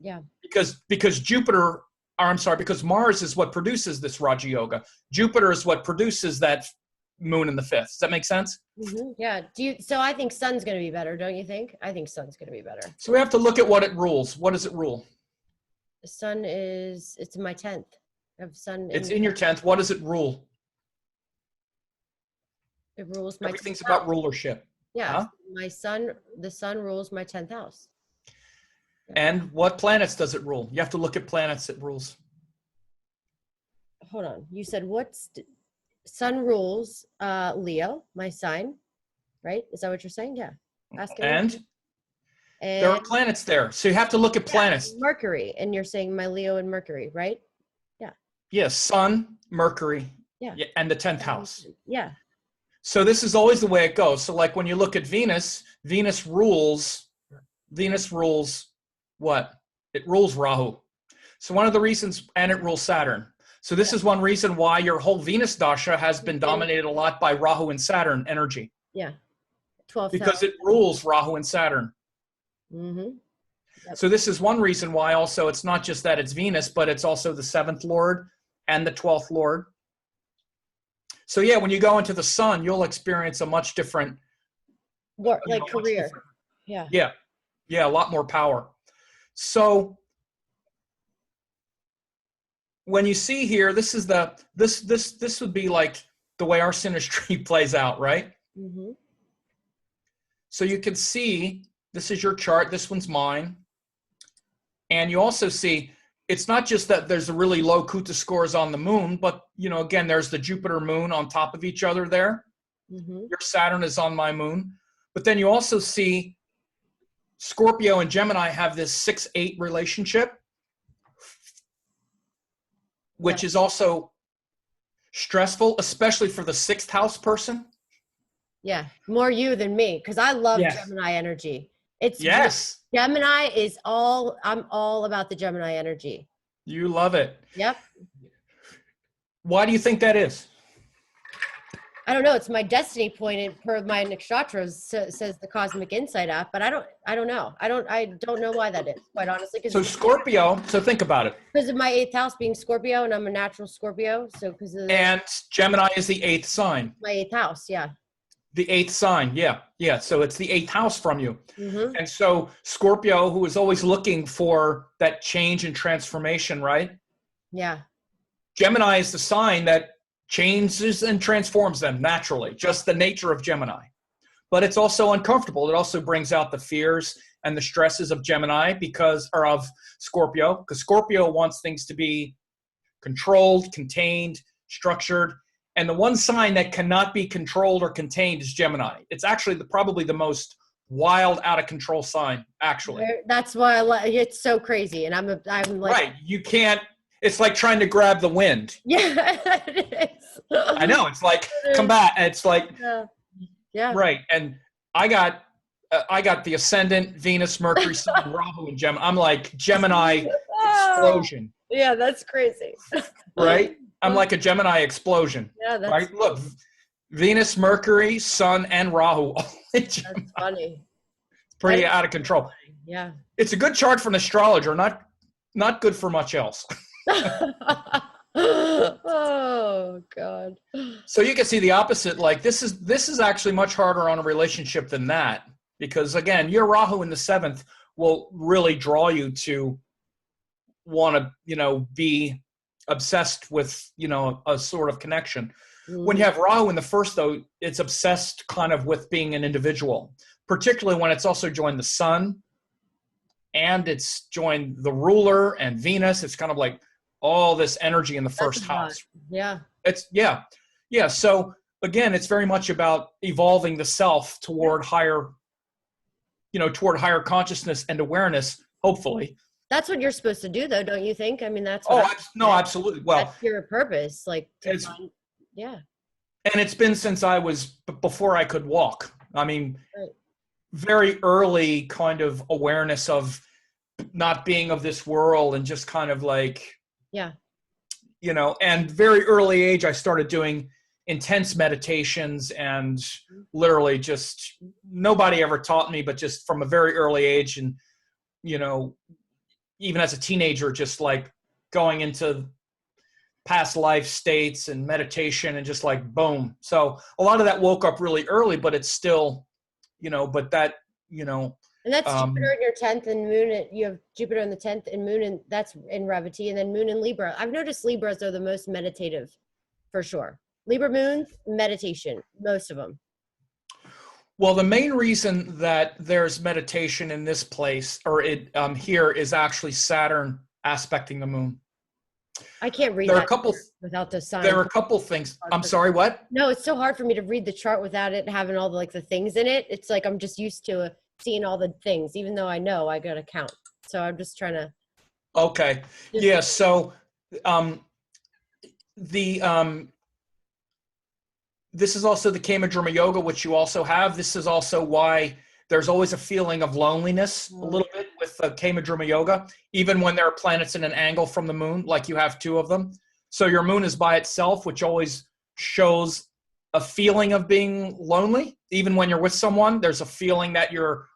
Yeah. Because because Mars is what produces this Raja Yoga. Jupiter is what produces that moon in the fifth. Does that make sense? Mm-hmm. Yeah. So I think Sun's going to be better, don't you think? I think Sun's going to be better. So we have to look at what it rules. What does it rule? The Sun it's in my 10th. I have Sun. It's in your 10th. What does it rule? It rules my. Everything's about rulership. Yeah. Huh? The Sun rules my 10th house. Yeah. And what planets does it rule? You have to look at planets it rules. Hold on. You said Sun rules Leo, my sign, right? Is that what you're saying? Yeah. And there are planets there. So you have to look at planets. Mercury. And you're saying my Leo and Mercury, right? Yeah. Yes. Sun, Mercury. Yeah. And the 10th house. Yeah. So this is always the way it goes. So like when you look at Venus, Venus rules what? It rules Rahu. So one of the reasons, and it rules Saturn. So this is one reason why your whole Venus dasha has been dominated a lot by Rahu and Saturn energy. Yeah. 12th because house. it rules Rahu and Saturn. Mm-hmm. Yep. So this is one reason why also it's not just that it's Venus, but it's also the 7th Lord and the 12th Lord. So yeah, when you go into the Sun, you'll experience a much different career. Yeah. Yeah, a lot more power. So when you see here, this would be like the way our synastry plays out, right? Mm-hmm. So you can see this is your chart. This one's mine. And you also see it's not just that there's a really low Kuta scores on the moon, but, again, there's the Jupiter moon on top of each other there. Mm-hmm. Your Saturn is on my moon. But then you also see Scorpio and Gemini have this 6-8 relationship, which is also stressful, especially for the 6th house person. Yeah, more you than me, because I love Gemini energy. Gemini is I'm all about the Gemini energy. You love it. Yep. Why do you think that is? I don't know. It's my destiny point per my nakshatras, says the Cosmic Insight app, but I don't know. I don't know why that is, quite honestly. So Scorpio, so think about it. Because of my 8th house being Scorpio, and I'm a natural Scorpio, and Gemini is the 8th sign. My 8th house, yeah. The 8th sign, yeah. So it's the 8th house from you. Mm-hmm. And so Scorpio, who is always looking for that change and transformation, right? Yeah. Gemini is the sign that changes and transforms them naturally, just the nature of Gemini. But it's also uncomfortable. It also brings out the fears and the stresses of Gemini of Scorpio, because Scorpio wants things to be controlled, contained, structured. And the one sign that cannot be controlled or contained is Gemini. It's actually probably the most wild, out of control sign, actually. That's why it's so crazy. And I'm like, right. You can't, it's like trying to grab the wind. Yeah, it is. I know. It's like, combat. It's like, yeah. Right. And I got the ascendant, Venus, Mercury, Sun, Rahu, and Gemini. I'm like Gemini explosion. Yeah, that's crazy. Right? I'm like a Gemini explosion. Yeah, that's right. Look, Venus, Mercury, Sun, and Rahu. That's funny. It's pretty out of control. Yeah. It's a good chart for an astrologer, not good for much else. Oh God. So you can see the opposite. Like this is actually much harder on a relationship than that, because again, your Rahu in the 7th will really draw you to want to, be obsessed with, a sort of connection. Mm. When you have Rahu in the 1st, though, it's obsessed kind of with being an individual, particularly when it's also joined the Sun and it's joined the ruler and Venus. It's kind of like all this energy in the 1st house. Yeah. Yeah. So again, it's very much about evolving the self toward higher consciousness and awareness, hopefully. That's what you're supposed to do, though, don't you think? I mean, that's what No, absolutely. Well, that's your purpose, like to it's find, yeah. and it's been since I was before I could walk. I mean, Right. very early kind of awareness of not being of this world and just kind of like, Yeah. you know, and very early age, I started doing intense meditations and literally just nobody ever taught me, but just from a very early age. And, you know, even as a teenager, just like going into past life states and meditation and just like boom. So a lot of that woke up really early, but it's still, you know, but that, you know, And that's Jupiter in your 10th and moon. You have Jupiter in the 10th and moon, and that's in Revati, and then moon in Libra. I've noticed Libras are the most meditative for sure. Libra moons, meditation, most of them. well, the main reason that there's meditation in this place or here is actually Saturn aspecting the moon. I can't read There are that a couple. without the signs. There are a couple things. I'm sorry, what? No, it's so hard for me to read the chart without it having all the like the things in it. It's like I'm just used to seeing all the things, even though I know I gotta count. So I'm just trying to. Okay. Yeah. So, the this is also the Kama Yoga, which you also have. This is also why there's always a feeling of loneliness a little bit with Kama Yoga, even when there are planets in an angle from the moon, like you have two of them. So your moon is by itself, which always shows a feeling of being lonely. Even when you're with someone, there's a feeling that you're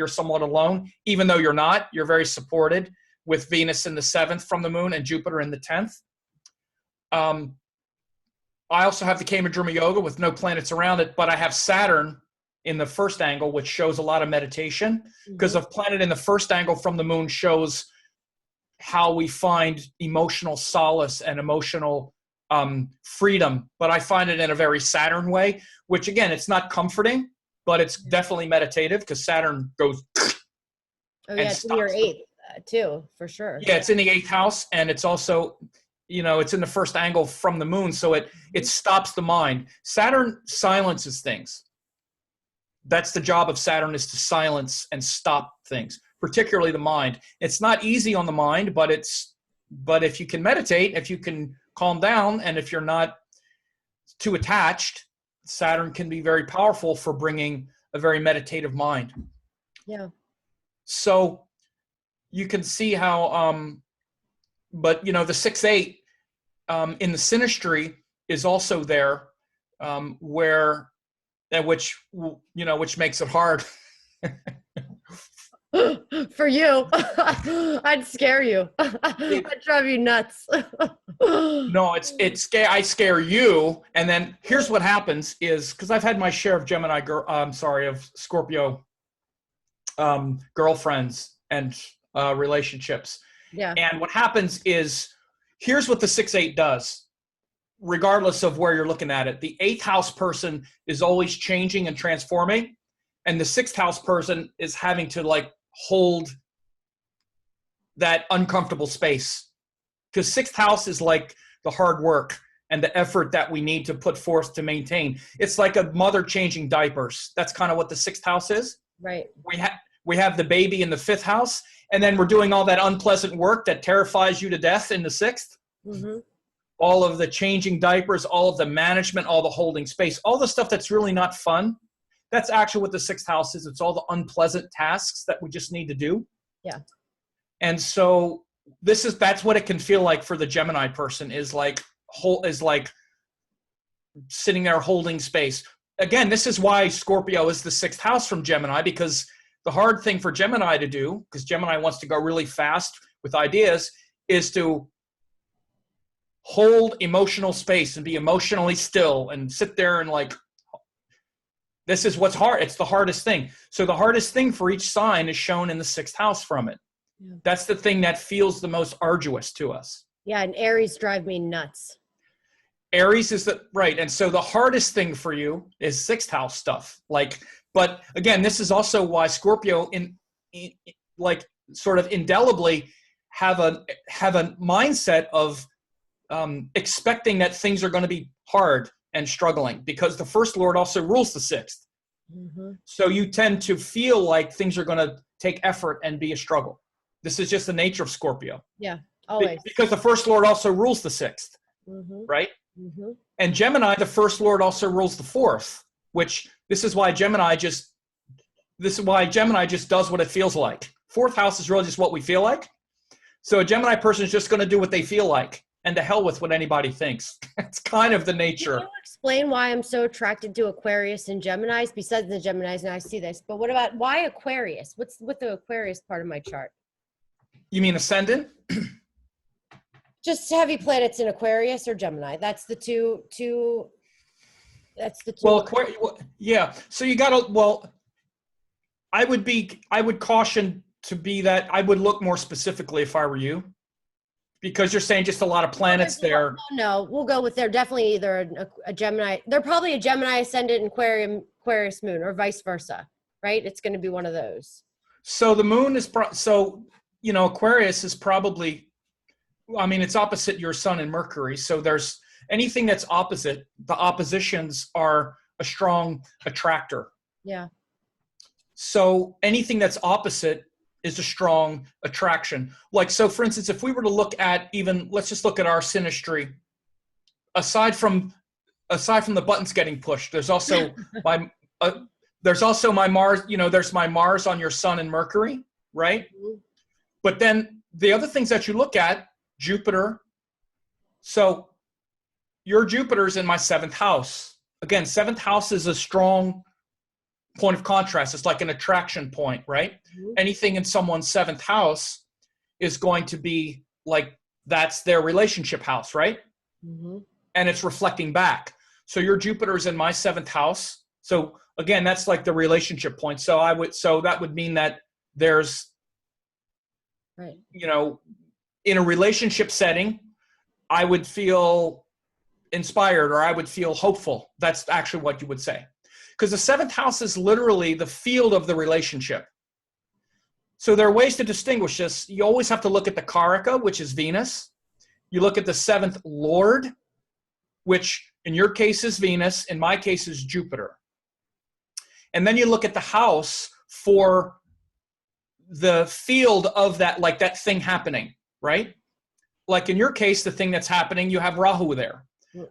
somewhat alone, even though you're not. You're very supported with Venus in the 7th from the moon and Jupiter in the 10th. I also have the Kama Yoga with no planets around it, but I have Saturn in the first angle, which shows a lot of meditation, because a planet in the first angle from the moon shows how we find emotional solace and emotional freedom. But I find it in a very Saturn way, which again, it's not comforting, but it's definitely meditative because Saturn goes. Oh yeah, it's in your 8th too, for sure. Yeah, it's in the 8th house, and it's also, you know, it's in the first angle from the moon, so it stops the mind. Saturn silences things. That's the job of Saturn, is to silence and stop things, particularly the mind. It's not easy on the mind, but if you can meditate, if you can calm down, and if you're not too attached, Saturn can be very powerful for bringing a very meditative mind. Yeah. So you can see how, but you know, the 6-8 in the synastry is also there, which makes it hard. For you. I'd scare you. I'd drive you nuts. No, I scare you, and then here's what happens is, because I've had my share of of Scorpio girlfriends and relationships. Yeah. And what happens is, here's what the 6-8 does, regardless of where you're looking at it. The 8th house person is always changing and transforming, and the 6th house person is having to like hold that uncomfortable space, because 6th house is like the hard work and the effort that we need to put forth to maintain. It's like a mother changing diapers. That's kind of what the 6th house is. Right. We have the baby in the 5th house, and then we're doing all that unpleasant work that terrifies you to death in the 6th. Mm-hmm. All of the changing diapers, all of the management, all the holding space, all the stuff that's really not fun. That's actually what the 6th house is. It's all the unpleasant tasks that we just need to do. Yeah. And so that's what it can feel like for the Gemini person, is like sitting there holding space. Again, this is why Scorpio is the 6th house from Gemini, because the hard thing for Gemini to do, because Gemini wants to go really fast with ideas, is to hold emotional space and be emotionally still and sit there and like, this is what's hard. It's the hardest thing. So the hardest thing for each sign is shown in the 6th house from it. Yeah. That's the thing that feels the most arduous to us. Yeah, and Aries drive me nuts. Aries is right. And so the hardest thing for you is 6th house stuff. But again, this is also why Scorpio like sort of indelibly have a mindset of expecting that things are going to be hard and struggling, because the first lord also rules the 6th. Mm-hmm. So you tend to feel like things are going to take effort and be a struggle. This is just the nature of Scorpio. Yeah, always. Because the first lord also rules the sixth, right? And Gemini, the first lord also rules the fourth, which this is why Gemini just does what it feels like. Fourth house is really just what we feel like. So a Gemini person is just going to do what they feel like, and to hell with what anybody thinks. It's kind of the nature. Can you explain why I'm so attracted to Aquarius and Geminis, besides the Geminis, and I see this, but what about, why Aquarius? What's with the Aquarius part of my chart? You mean ascendant? Just heavy planets in Aquarius or Gemini. That's the two. That's the two. Well, yeah. So you got to, well, I would caution to be that I would look more specifically if I were you, because you're saying just a lot of planets there. No, we'll go with, they're definitely either a Gemini. They're probably a Gemini ascendant and Aquarius moon, or vice versa, right? It's going to be one of those. So the moon is, Aquarius is probably, it's opposite your sun and Mercury. So there's anything that's opposite, the oppositions are a strong attractor. Yeah. So anything that's opposite is a strong attraction. Like, so for instance, if we were to look at let's just look at our synastry, aside from the buttons getting pushed, there's also my Mars, there's my Mars on your sun and Mercury, right? But then the other things that you look at, Jupiter. So your Jupiter's in my 7th house. Again, 7th house is a strong point of contrast. It's like an attraction point, right? Anything in someone's 7th house is going to be like, that's their relationship house, right? And it's reflecting back. So your Jupiter's in my 7th house. So again, that's like the relationship point. So that would mean that there's, right, in a relationship setting, I would feel inspired, or I would feel hopeful. That's actually what you would say. Because the 7th house is literally the field of the relationship. So there are ways to distinguish this. You always have to look at the Karaka, which is Venus. You look at the 7th lord, which in your case is Venus, in my case is Jupiter. And then you look at the house for the field of that, like that thing happening, right? Like in your case, the thing that's happening, you have Rahu there.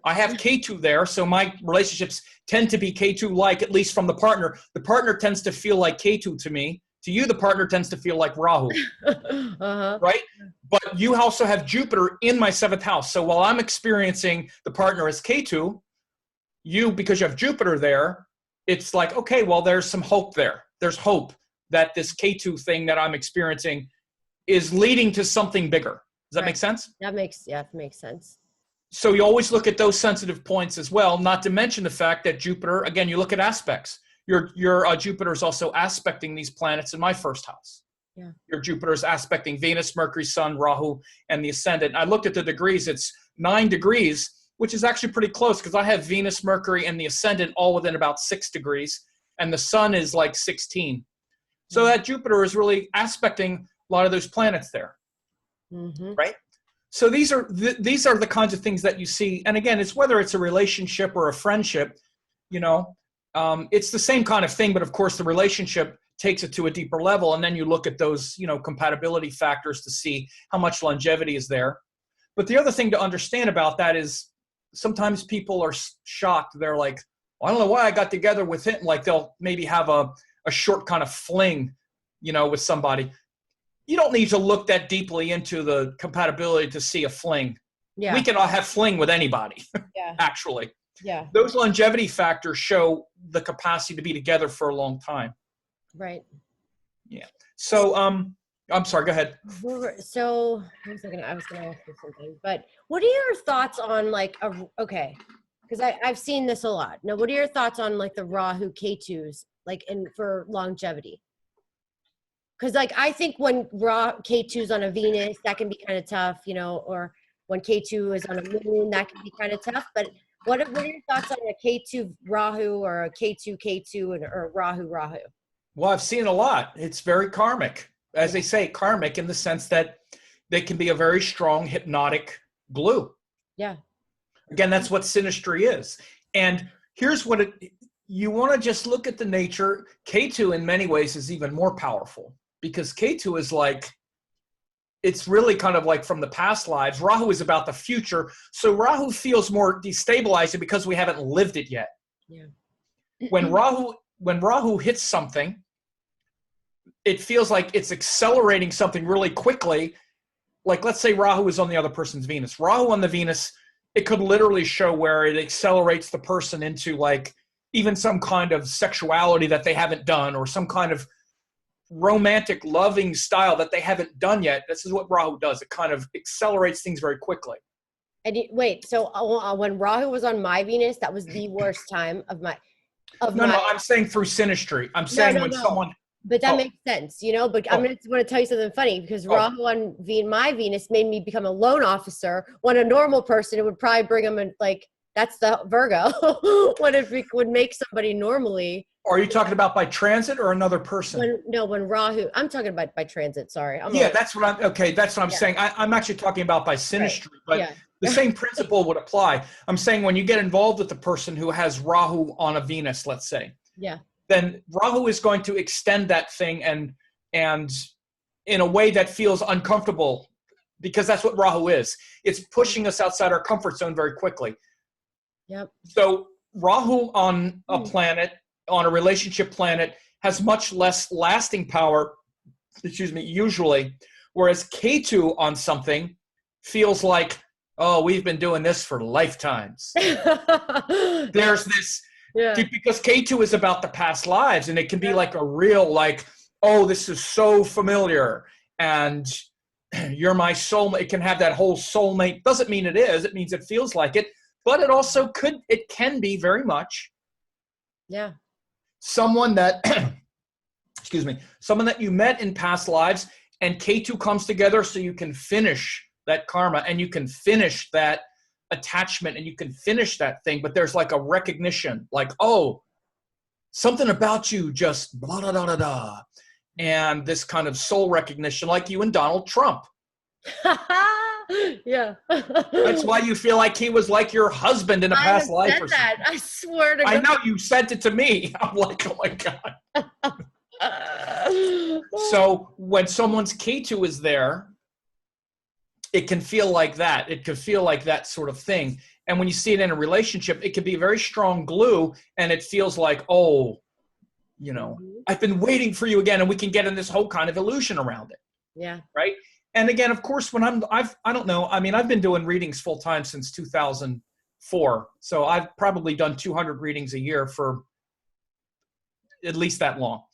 I have Ketu there, so my relationships tend to be Ketu-like, at least from the partner. The partner tends to feel like Ketu to me. To you, the partner tends to feel like Rahu, right? But you also have Jupiter in my 7th house. So while I'm experiencing the partner as Ketu, because you have Jupiter there, it's like, okay, well, there's some hope there. There's hope that this Ketu thing that I'm experiencing is leading to something bigger. Does that make sense? That makes sense. So you always look at those sensitive points as well, not to mention the fact that Jupiter, again, you look at aspects. Your Jupiter is also aspecting these planets in my 1st house. Yeah. Your Jupiter is aspecting Venus, Mercury, Sun, Rahu, and the ascendant. I looked at the degrees. It's 9 degrees, which is actually pretty close because I have Venus, Mercury, and the ascendant all within about 6 degrees, and the Sun is like 16. So that Jupiter is really aspecting a lot of those planets there, right? So these are the kinds of things that you see. And again, it's whether it's a relationship or a friendship, it's the same kind of thing, but of course the relationship takes it to a deeper level. And then you look at those, compatibility factors to see how much longevity is there. But the other thing to understand about that is sometimes people are shocked. They're like, well, I don't know why I got together with him. Like they'll maybe have a short kind of fling, with somebody. You don't need to look that deeply into the compatibility to see a fling. Yeah. We can all have fling with anybody, actually. Yeah. Those longevity factors show the capacity to be together for a long time. Right. Yeah. So, I'm sorry, go ahead. So I was going to ask you something, but what are your thoughts on because I've seen this a lot. Now, what are your thoughts on like the Rahu Ketus, for longevity? Because I think when K2's on a Venus, that can be kind of tough, or when K2 is on a moon, that can be kind of tough. But what are your thoughts on a K2 Rahu or a K2 or Rahu? Well, I've seen a lot. It's very karmic. As they say, karmic in the sense that they can be a very strong hypnotic glue. Yeah. Again, that's what synastry is. And here's what you want to just look at the nature. K2 in many ways is even more powerful. Because K2 is like it's really kind of like from the past lives. Rahu is about the future. So Rahu feels more destabilizing because we haven't lived it yet. Yeah. When Rahu hits something, it feels like it's accelerating something really quickly. Like, let's say Rahu is on the other person's Venus. Rahu on the Venus, it could literally show where it accelerates the person into like even some kind of sexuality that they haven't done, or some kind of romantic, loving style that they haven't done yet. This is what Rahu does. It kind of accelerates things very quickly. And wait, so when Rahu was on my Venus, that was the worst time of my. No, I'm saying through synastry. I'm saying when someone. But that makes sense, you know. But I'm going to tell you something funny, because Rahu on my Venus made me become a loan officer. When a normal person, it would probably bring them in, like, that's the Virgo. When it would make somebody normally. Are you talking about by transit or another person? When Rahu, I'm talking about by transit. Sorry. That's what I'm saying. I'm actually talking about by synastry, but the same principle would apply. I'm saying when you get involved with the person who has Rahu on a Venus, let's say. Yeah. Then Rahu is going to extend that thing and in a way that feels uncomfortable, because that's what Rahu is. It's pushing us outside our comfort zone very quickly. Yep. So Rahu on a planet, on a relationship planet, has much less lasting power, usually, whereas Ketu on something feels like, oh, we've been doing this for lifetimes. There's this, because Ketu is about the past lives, and it can be like a real, like, oh, this is so familiar, and you're my soulmate. It can have that whole soulmate. Doesn't mean it is. It means it feels like it, but it also can be very much. Yeah. Someone that, someone that you met in past lives, and Ketu comes together so you can finish that karma, and you can finish that attachment, and you can finish that thing. But there's like a recognition, like, oh, something about you just blah, da, da, da, da. And this kind of soul recognition, like you and Donald Trump. Yeah. That's why you feel like he was like your husband in a past life. I said that. I swear to God. I know, you sent it to me. I'm like, oh my God. So when someone's Ketu is there, it can feel like that. It could feel like that sort of thing. And when you see it in a relationship, it could be very strong glue, and it feels like, oh, you know, I've been waiting for you again, and we can get in this whole kind of illusion around it. Yeah. Right. And again, of course, when I don't know. I mean, I've been doing readings full time since 2004. So I've probably done 200 readings a year for at least that long.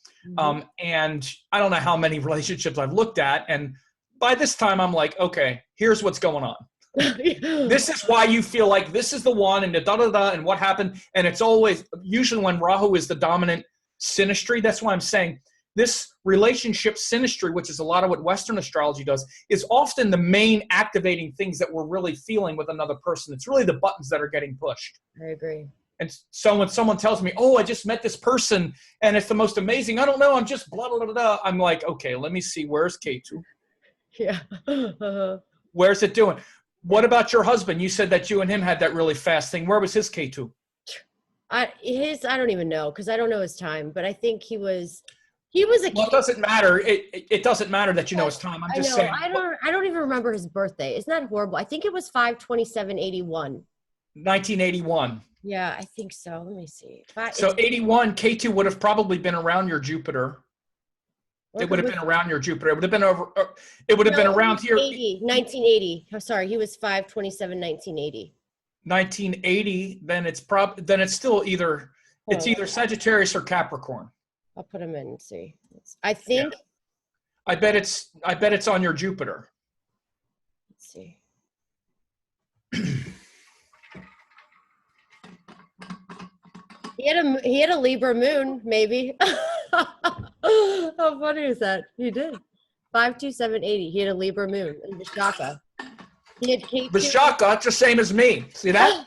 And I don't know how many relationships I've looked at. And by this time I'm like, okay, here's what's going on. This is why you feel like this is the one, and the da-da-da, and what happened. And it's always, usually when Rahu is the dominant synastry, that's why I'm saying this relationship synastry, which is a lot of what Western astrology does, is often the main activating things that we're really feeling with another person. It's really the buttons that are getting pushed. I agree. And so when someone tells me, oh, I just met this person and it's the most amazing, I don't know, I'm just blah, blah, blah, blah. I'm like, okay, let me see. Where's Ketu? Yeah. Where's it doing? What about your husband? You said that you and him had that really fast thing. Where was his Ketu? I don't even know, because I don't know his time, but I think he was a well, kid. It doesn't matter. It doesn't matter that you know his time. I'm just saying. I don't even remember his birthday. Isn't that horrible? I think it was 5/27/81. 1981. Yeah, I think so. Let me see. So 81, Ketu would have probably been around your Jupiter. It would have been around your Jupiter. It would have been over. It would have been around here. 1980. I'm sorry. He was 5/27/1980. 1980. Then it's still either either Sagittarius or Capricorn. I'll put him in and see. I think. Yeah. I bet it's on your Jupiter. Let's see. He had a Libra moon, maybe. How funny is that? He did. 5/27/80. He had a Libra moon in Vishaka. He had Ketu. Vishaka, it's the same as me. See that?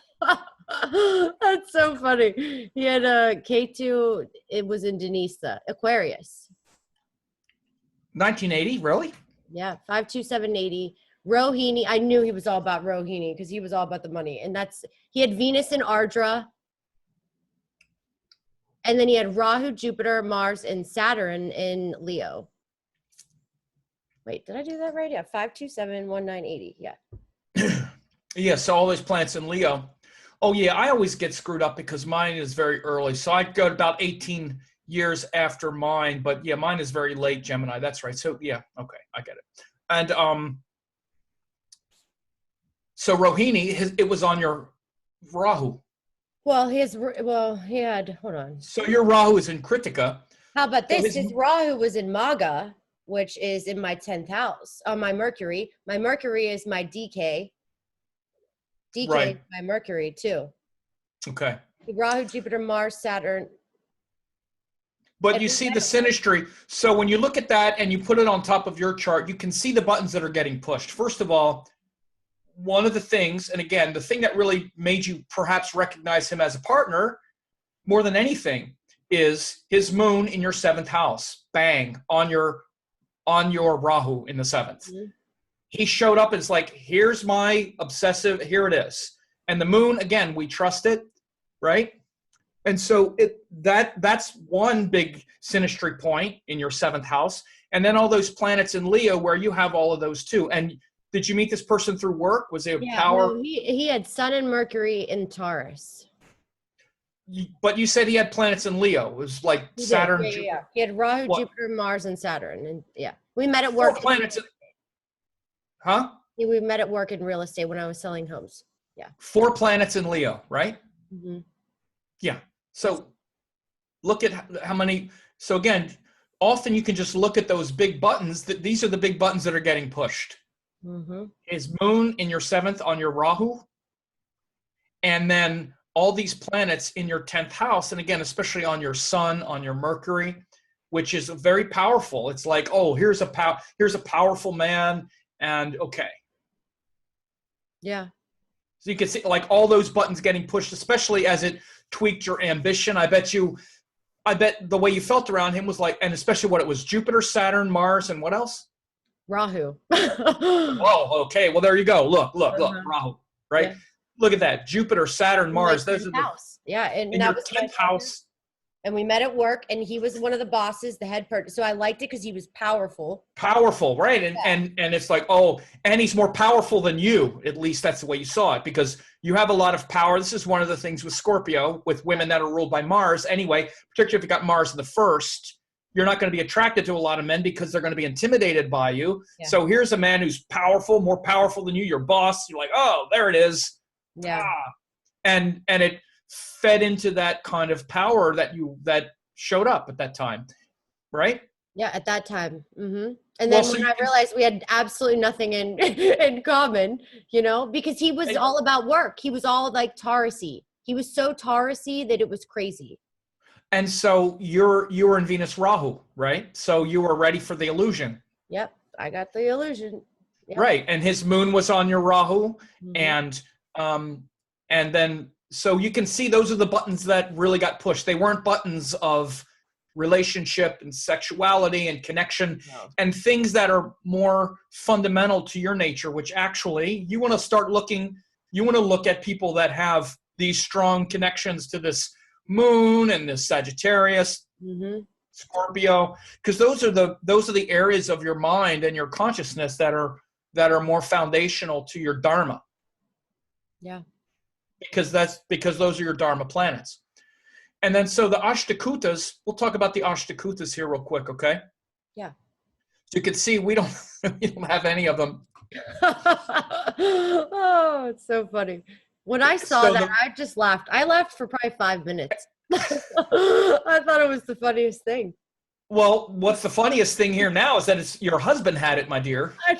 That's so funny. He had a Ketu. It was in Denisa, Aquarius. 1980, really? Yeah, 5/27/80. Rohini. I knew he was all about Rohini because he was all about the money, and he had Venus in Ardra. And then he had Rahu, Jupiter, Mars, and Saturn in Leo. Wait, did I do that right? Yeah, 5271980. Yeah. Yeah, so all those planets in Leo. Oh yeah, I always get screwed up because mine is very early. So I go about 18 years after mine, but yeah, mine is very late Gemini. That's right. So yeah, okay, I get it. And so Rohini, it was on your Rahu. Well, he had, hold on. So your Rahu is in Kritika. How about So this? His Rahu was in Maga, which is in my 10th house on my Mercury. My Mercury is my DK. DK Right. is my Mercury too. Okay. Rahu, Jupiter, Mars, Saturn. But you see the synastry. So when you look at that and you put it on top of your chart, you can see the buttons that are getting pushed. First of all, one of the things, and again, the thing that really made you perhaps recognize him as a partner more than anything is his moon in your 7th house. Bang, on your Rahu in the 7th. Mm-hmm. He showed up as like, here's my obsessive, here it is. And the moon, again, we trust it, right? And so that's one big synastry point in your 7th house. And then all those planets in Leo where you have all of those too. And did you meet this person through work? Was it power? No, he had Sun and Mercury in Taurus. But you said he had planets in Leo. It was like Saturn. Yeah. He had Rahu, Jupiter, Mars, and Saturn. And yeah, we met at work. 4 planets. Huh? Yeah, we met at work in real estate when I was selling homes. Yeah. 4 planets in Leo, right? Mm-hmm. Yeah. So look at how many. So again, often you can just look at those big buttons. These are the big buttons that are getting pushed. Mm-hmm. His moon in your 7th on your Rahu. And then all these planets in your 10th house. And again, especially on your Sun, on your Mercury, which is very powerful. It's like, oh, here's a powerful man. And okay. Yeah. So you can see like all those buttons getting pushed, especially as it tweaked your ambition. I bet the way you felt around him was like, and especially what it was, Jupiter, Saturn, Mars, and what else? Rahu. Oh, okay. Well, there you go. Look, Rahu, right? Yeah. Look at that. Jupiter, Saturn, Mars. Those are the house. Yeah. And in that your was 10th house. And we met at work, and he was one of the bosses, the head person. So I liked it because he was powerful. Powerful, right? And it's like, oh, and he's more powerful than you. At least that's the way you saw it, because you have a lot of power. This is one of the things with Scorpio, with women that are ruled by Mars. Anyway, particularly if you got Mars in the 1st, you're not going to be attracted to a lot of men because they're going to be intimidated by you. Yeah. So here's a man who's powerful, more powerful than you, your boss. You're like, oh, there it is. Yeah. And it fed into that kind of power that showed up at that time, right? Yeah, at that time. Mm-hmm. And then when I realized we had absolutely nothing in common, because he was all about work. He was all like Taurus-y. He was so Taurus-y that it was crazy. And so you were in Venus Rahu, right? So you were ready for the illusion. Yep, I got the illusion. Yep. Right, and his moon was on your Rahu, mm-hmm. And then so you can see those are the buttons that really got pushed. They weren't buttons of relationship and sexuality and connection and things that are more fundamental to your nature, which actually you want to look at people that have these strong connections to this moon and this Sagittarius, mm-hmm. Scorpio, because those are the areas of your mind and your consciousness that are more foundational to your dharma. Yeah. Because those are your dharma planets. And then so the Ashtakutas, we'll talk about the Ashtakutas here real quick, okay? Yeah. So you can see we don't have any of them. Oh, it's so funny. When I saw that, I just laughed. I laughed for probably 5 minutes. I thought it was the funniest thing. Well, what's the funniest thing here now is that it's your husband had it, my dear. I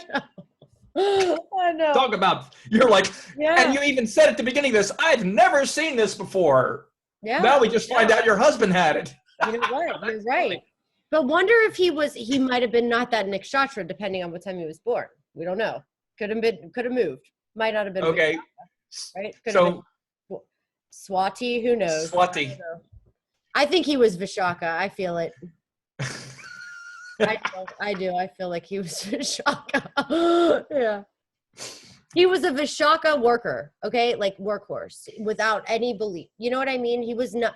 know. Talk about, you're like, yeah. And you even said at the beginning of this, I've never seen this before. Yeah. Now we just find out your husband had it. You know what? You're right. But wonder if he might have been not that nakshatra, depending on what time he was born. We don't know. Could have moved. Might not have been. Okay. Right? Could have been Swati, who knows? Swati. I think he was Vishaka. I feel it. I do. I feel like he was Vishaka. Yeah. He was a Vishaka worker, okay? Like workhorse without any belief. You know what I mean? He was not.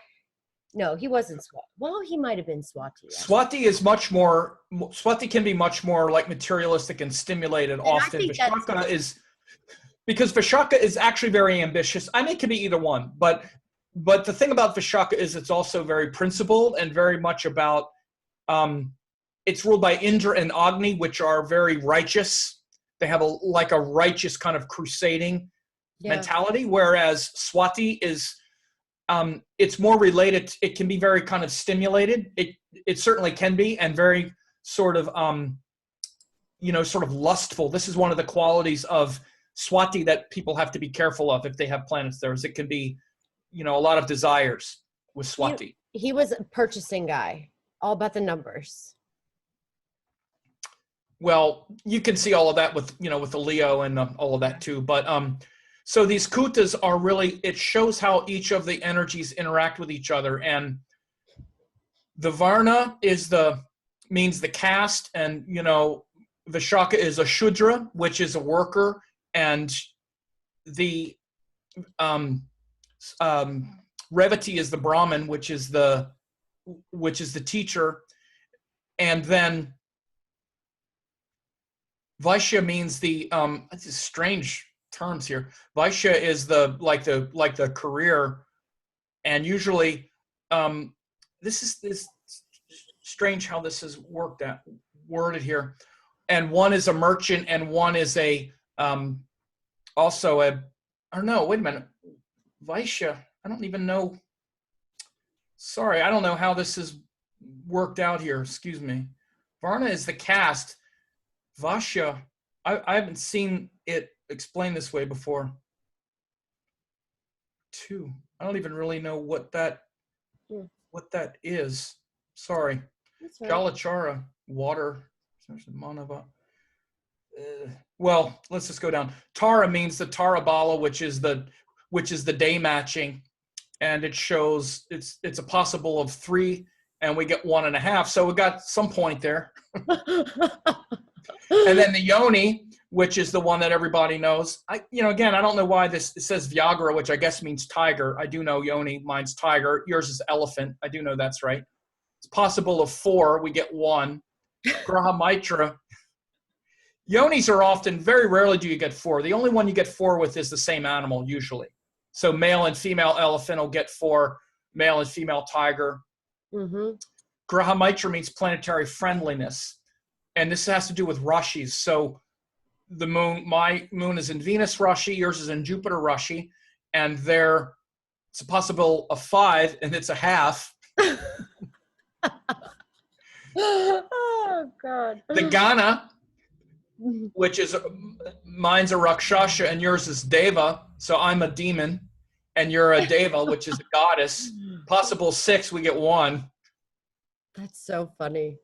No, he wasn't Swati. Well, he might have been Swati. Swati can be much more like materialistic and stimulated And I often. think that's Vishaka is, because Vishaka is actually very ambitious. I mean, it can be either one, but the thing about Vishaka is it's also very principled and very much about, it's ruled by Indra and Agni, which are very righteous. They have like a righteous kind of crusading mentality, whereas Swati is, it's more related. It can be very kind of stimulated. It certainly can be, and very sort of, sort of lustful. This is one of the qualities of Swati that people have to be careful of if they have planets there, is it can be, a lot of desires with Swati. He was a purchasing guy, all about the numbers. Well, you can see all of that with, with the Leo and all of that too. But so these kutas are really, it shows how each of the energies interact with each other. And the Varna means the caste, and, Vishaka is a Shudra, which is a worker, and the Revati is the Brahmin, which is the teacher, and then Vaishya means the this is strange terms here. Vaishya is the career, and usually this is strange how this is worded here. And one is a merchant, and one is also a, or no, wait a minute, Vaishya. I don't even know. Sorry, I don't know how this is worked out here. Excuse me. Varna is the caste. Vaishya, I haven't seen it explained this way before. I don't even really know what that is. Sorry. Right. Jalachara, water. Manava. Well, let's just go down. Tara means the Tarabala, which is the day matching, and it shows it's a possible of 3, and we get 1.5. So we got some point there. And then the Yoni, which is the one that everybody knows. Again, I don't know why it says Vyagra, which I guess means tiger. I do know Yoni, mine's tiger. Yours is elephant. I do know that's right. It's possible of 4, we get 1. Graha Maitra. Yonis are often, very rarely do you get 4. The only one you get 4 with is the same animal, usually. So male and female elephant will get 4, male and female tiger. Mm-hmm. Graha Maitra means planetary friendliness. And this has to do with Rashis. So the moon, my moon is in Venus Rashi, yours is in Jupiter Rashi, and it's a possible of 5, and it's a half. Oh, God. The Gana, which is, mine's a Rakshasha and yours is Deva. So I'm a demon and you're a Deva, which is a goddess. Possible 6, we get 1. That's so funny.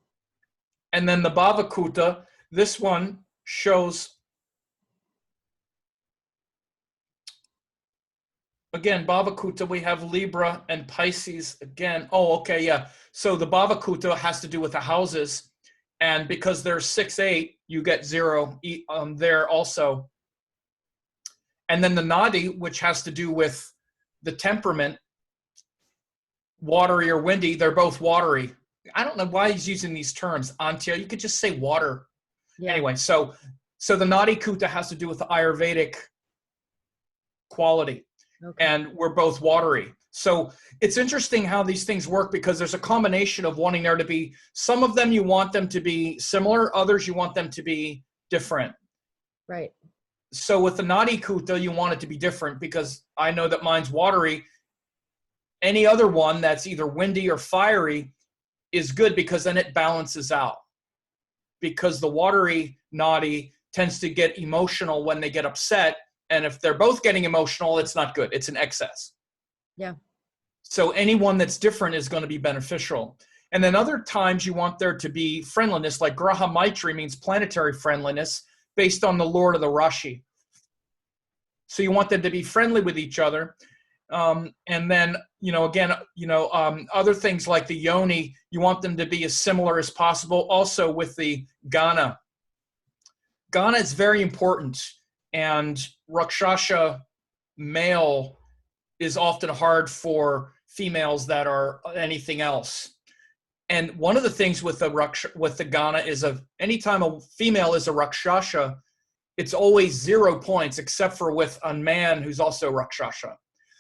And then the Bhavakuta, this one shows, again, Bhavakuta, we have Libra and Pisces again. Oh, okay, yeah. So the Bhavakuta has to do with the houses. And because there's 6, 8, you get 0 there also. And then the Nadi, which has to do with the temperament, watery or windy, they're both watery. I don't know why he's using these terms. Antya, you could just say water. Yeah. Anyway, so the Nadi Kuta has to do with the Ayurvedic quality. Okay. And we're both watery. So it's interesting how these things work, because there's a combination of wanting there to be, some of them you want them to be similar, others you want them to be different. Right. So with the Nadi Kuta, you want it to be different, because I know that mine's watery. Any other one that's either windy or fiery is good, because then it balances out. Because the watery Nadi tends to get emotional when they get upset. And if they're both getting emotional, it's not good. It's an excess. Yeah. So anyone that's different is going to be beneficial. And then other times you want there to be friendliness, like Graha Maitri means planetary friendliness based on the Lord of the Rashi. So you want them to be friendly with each other. And then, again, other things like the Yoni, you want them to be as similar as possible. Also with the Gana. Gana is very important. And Rakshasha male is often hard for females that are anything else. And one of the things with the Gana is anytime a female is a Rakshasha, it's always 0 points except for with a man who's also Rakshasha.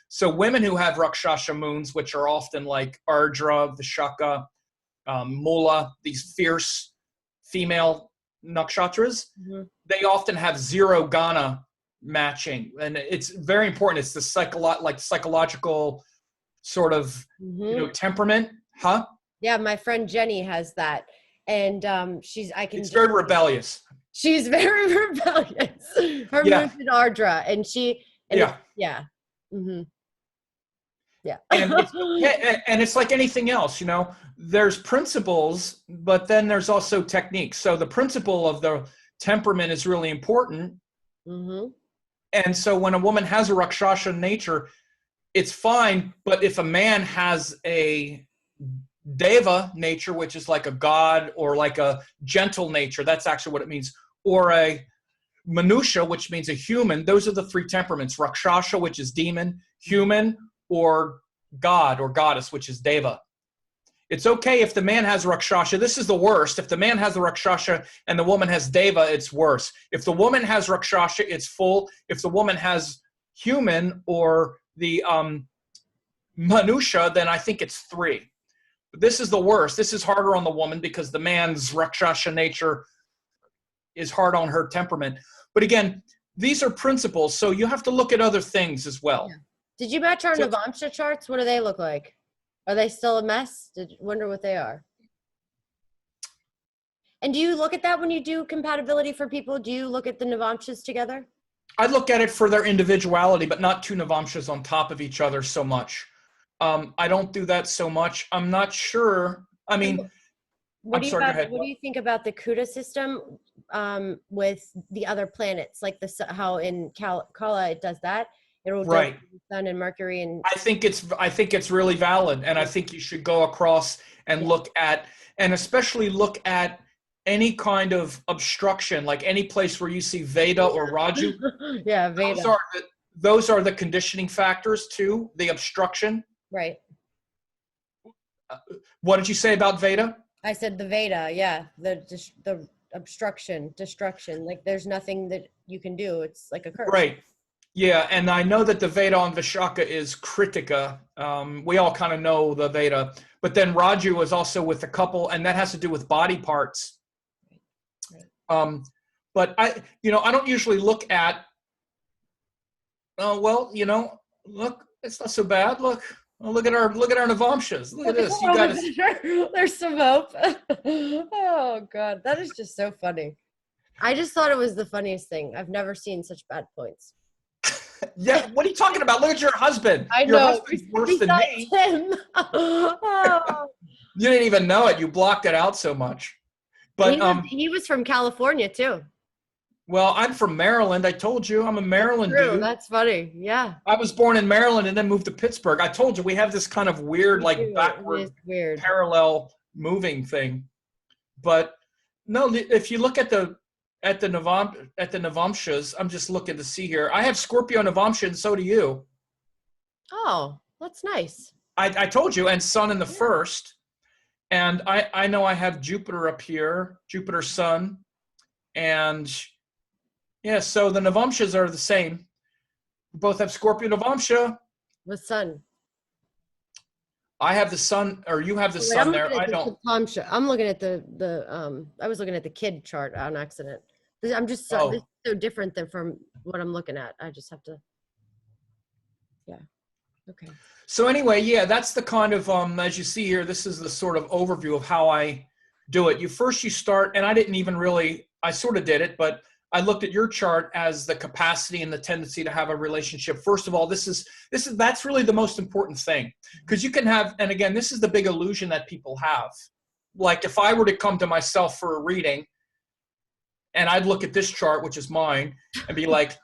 So women who have Rakshasha moons, which are often like Ardra, Vishaka, Mula, these fierce female nakshatras, they often have 0 Gana matching. And it's very important. It's the psychological sort of temperament. Huh? Yeah, my friend Jenny has that. And it's very rebellious. She's very rebellious. Her moon's in Ardra, and yeah. Mm-hmm. Yeah. And it's like anything else, there's principles, but then there's also techniques. So the principle of the temperament is really important. And so when a woman has a Rakshasha nature, it's fine. But if a man has a Deva nature, which is like a god or like a gentle nature, that's actually what it means, or a Manusha, which means a human, those are the 3 temperaments: Rakshasha, which is demon, human, or god or goddess, which is Deva. It's okay if the man has Rakshasha. This is the worst. If the man has the Rakshasha and the woman has Deva, it's worse. If the woman has Rakshasha, it's full. If the woman has human or the Manusha, then I think it's 3. But this is the worst. This is harder on the woman because the man's Rakshasha nature is hard on her temperament. But again, these are principles, so you have to look at other things as well. Yeah. Did you match our Navamsha charts? What do they look like? Are they still a mess? Wonder what they are. And do you look at that when you do compatibility for people? Do you look at the Navamshas together? I look at it for their individuality, but not 2 Navamshas on top of each other so much. I don't do that so much. I'm not sure. I mean, what do you think about the Kuda system with the other planets, like how in Kala it does that? It'll do the Sun and Mercury, and I think it's really valid, and I think you should go across and look at, and especially look at any kind of obstruction, like any place where you see Veda or Raju. Yeah, Veda. Those are the conditioning factors too, the obstruction. Right. What did you say about Veda? I said the Veda, yeah, the obstruction, destruction. Like there's nothing that you can do. It's like a curse. Right. Yeah, and I know that the Veda on Vishaka is Kritika. We all kind of know the Veda. But then Raju is also with a couple, and that has to do with body parts. Right. But I don't usually look at, look, it's not so bad. Look at our Navamshas. Look at this. You guys. There's some hope. Oh God, that is just so funny. I just thought it was the funniest thing. I've never seen such bad points. Yeah, what are you talking about? Look at your husband. Your husband's worse than me. Him. Oh. You didn't even know it. You blocked it out so much. But he was from California too. Well, I'm from Maryland. I told you I'm a Maryland dude. That's funny. Yeah. I was born in Maryland and then moved to Pittsburgh. I told you we have this kind of weird, like backward, parallel moving thing. But no, if you look at the Navamshas, I'm just looking to see here. I have Scorpio Navamsha, and so do you. Oh, that's nice. I told you, and Sun in the first. And I know I have Jupiter up here, Jupiter Sun. And yeah, so the Navamshas are the same. We both have Scorpio Navamsha. The Sun. I have the Sun, or you have the Sun there. I don't. I'm looking at I was looking at the kid chart on accident. I'm just this is so different than from what I'm looking at. I just have to. Yeah. Okay. So anyway, yeah, that's the kind of, as you see here, this is the sort of overview of how I do it. You start, and I didn't even really, I sort of did it, but I looked at your chart as the capacity and the tendency to have a relationship. First of all, that's really the most important thing, because you can have, and again, this is the big illusion that people have. Like if I were to come to myself for a reading, and I'd look at this chart, which is mine, and be like,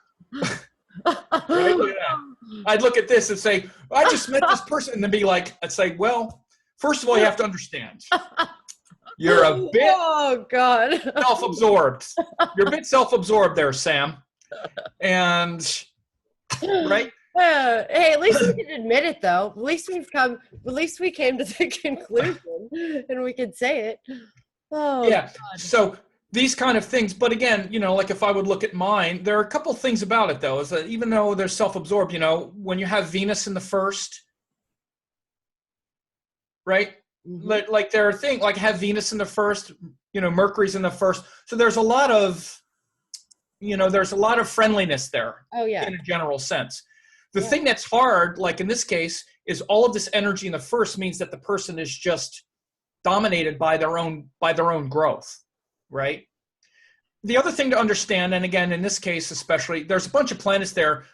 I'd look at this and say, I just met this person, and then be like, I'd say, well, first of all, you have to understand. You're a bit self-absorbed. You're a bit self-absorbed there, Sam. And, right? Hey, at least we can admit it, though. At least we came to the conclusion and we can say it. Oh, Yeah. God. So these kind of things, but again, like if I would look at mine, there are a couple of things about it though, is that even though they're self-absorbed, when you have Venus in the first, right? Mm-hmm. Like there are things like have Venus in the first, Mercury's in the first. So there's a lot of, friendliness there Oh, yeah. in a general sense. The Yeah. thing that's hard, like in this case, is all of this energy in the first means that the person is just dominated by their own growth, right? The other thing to understand, and again, in this case especially, there's a bunch of planets there.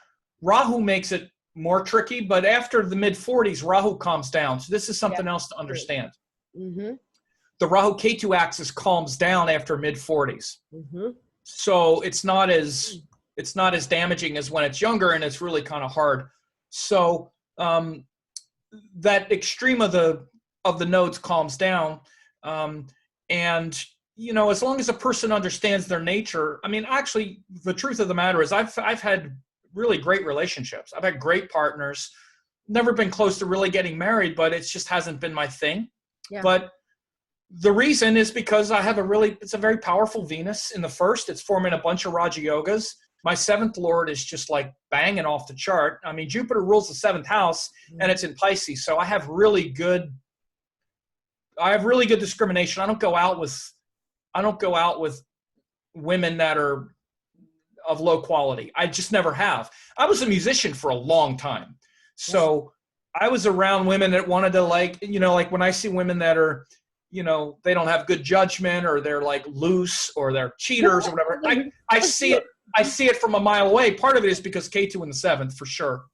Rahu makes it more tricky, but after the mid-40s, Rahu calms down. So this is Yeah. something else to understand. Mm-hmm. The Rahu-Ketu axis calms down after mid-40s. Mm-hmm. So it's not as damaging as when it's younger, and it's really kind of hard. So that extreme of the nodes calms down, and as long as a person understands their nature. I mean, actually, the truth of the matter is, I've had really great relationships. I've had great partners. Never been close to really getting married, but it just hasn't been my thing. Yeah. But the reason is because I have it's a very powerful Venus in the first. It's forming a bunch of Raja Yogas. My seventh lord is just like banging off the chart. I mean, Jupiter rules the seventh house, and it's in Pisces. So I have really good discrimination. I don't go out with women that are of low quality. I just never have. I was a musician for a long time. So I was around women that wanted to like when I see women that are, they don't have good judgment, or they're like loose, or they're cheaters or whatever. I see it from a mile away. Part of it is because K2 in the seventh for sure.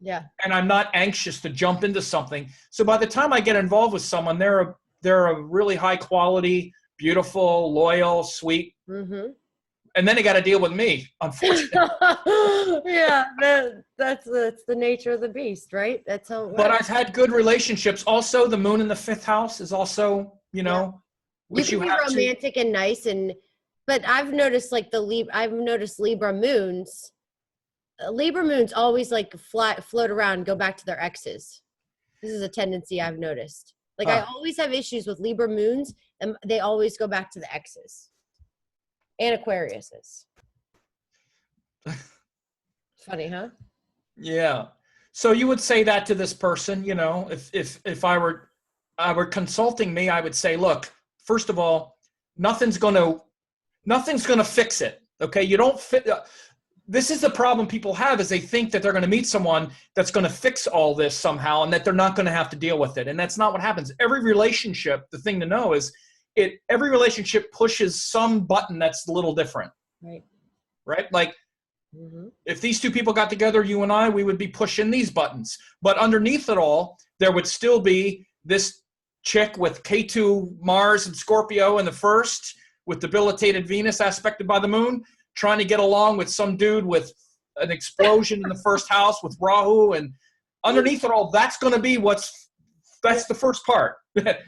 Yeah. And I'm not anxious to jump into something. So by the time I get involved with someone, they're a really high quality, beautiful, loyal, sweet. Mm-hmm. And then they got to deal with me, unfortunately. Yeah, that's the nature of the beast, right? That's how. But I've had good relationships. Also, the moon in the fifth house is also, You can be romantic and nice, but I've noticed like I've noticed Libra moons. Libra moons always like float around and go back to their exes. This is a tendency I've noticed. Like I always have issues with Libra moons, and they always go back to the exes. And Aquariuses. Funny, huh? Yeah. So you would say that to this person, if I were consulting me, I would say, look, first of all, nothing's going to fix it. Okay. You don't fit. This is the problem people have, is they think that they're going to meet someone that's going to fix all this somehow, and that they're not going to have to deal with it. And that's not what happens. Every relationship, the thing to know is every relationship pushes some button that's a little different. Right. Like if these two people got together, you and I, we would be pushing these buttons, but underneath it all, there would still be this chick with K2 Mars and Scorpio in the first, with debilitated Venus aspected by the moon, trying to get along with some dude with an explosion in the first house with Rahu. And underneath it all, that's going to be that's the first part. That's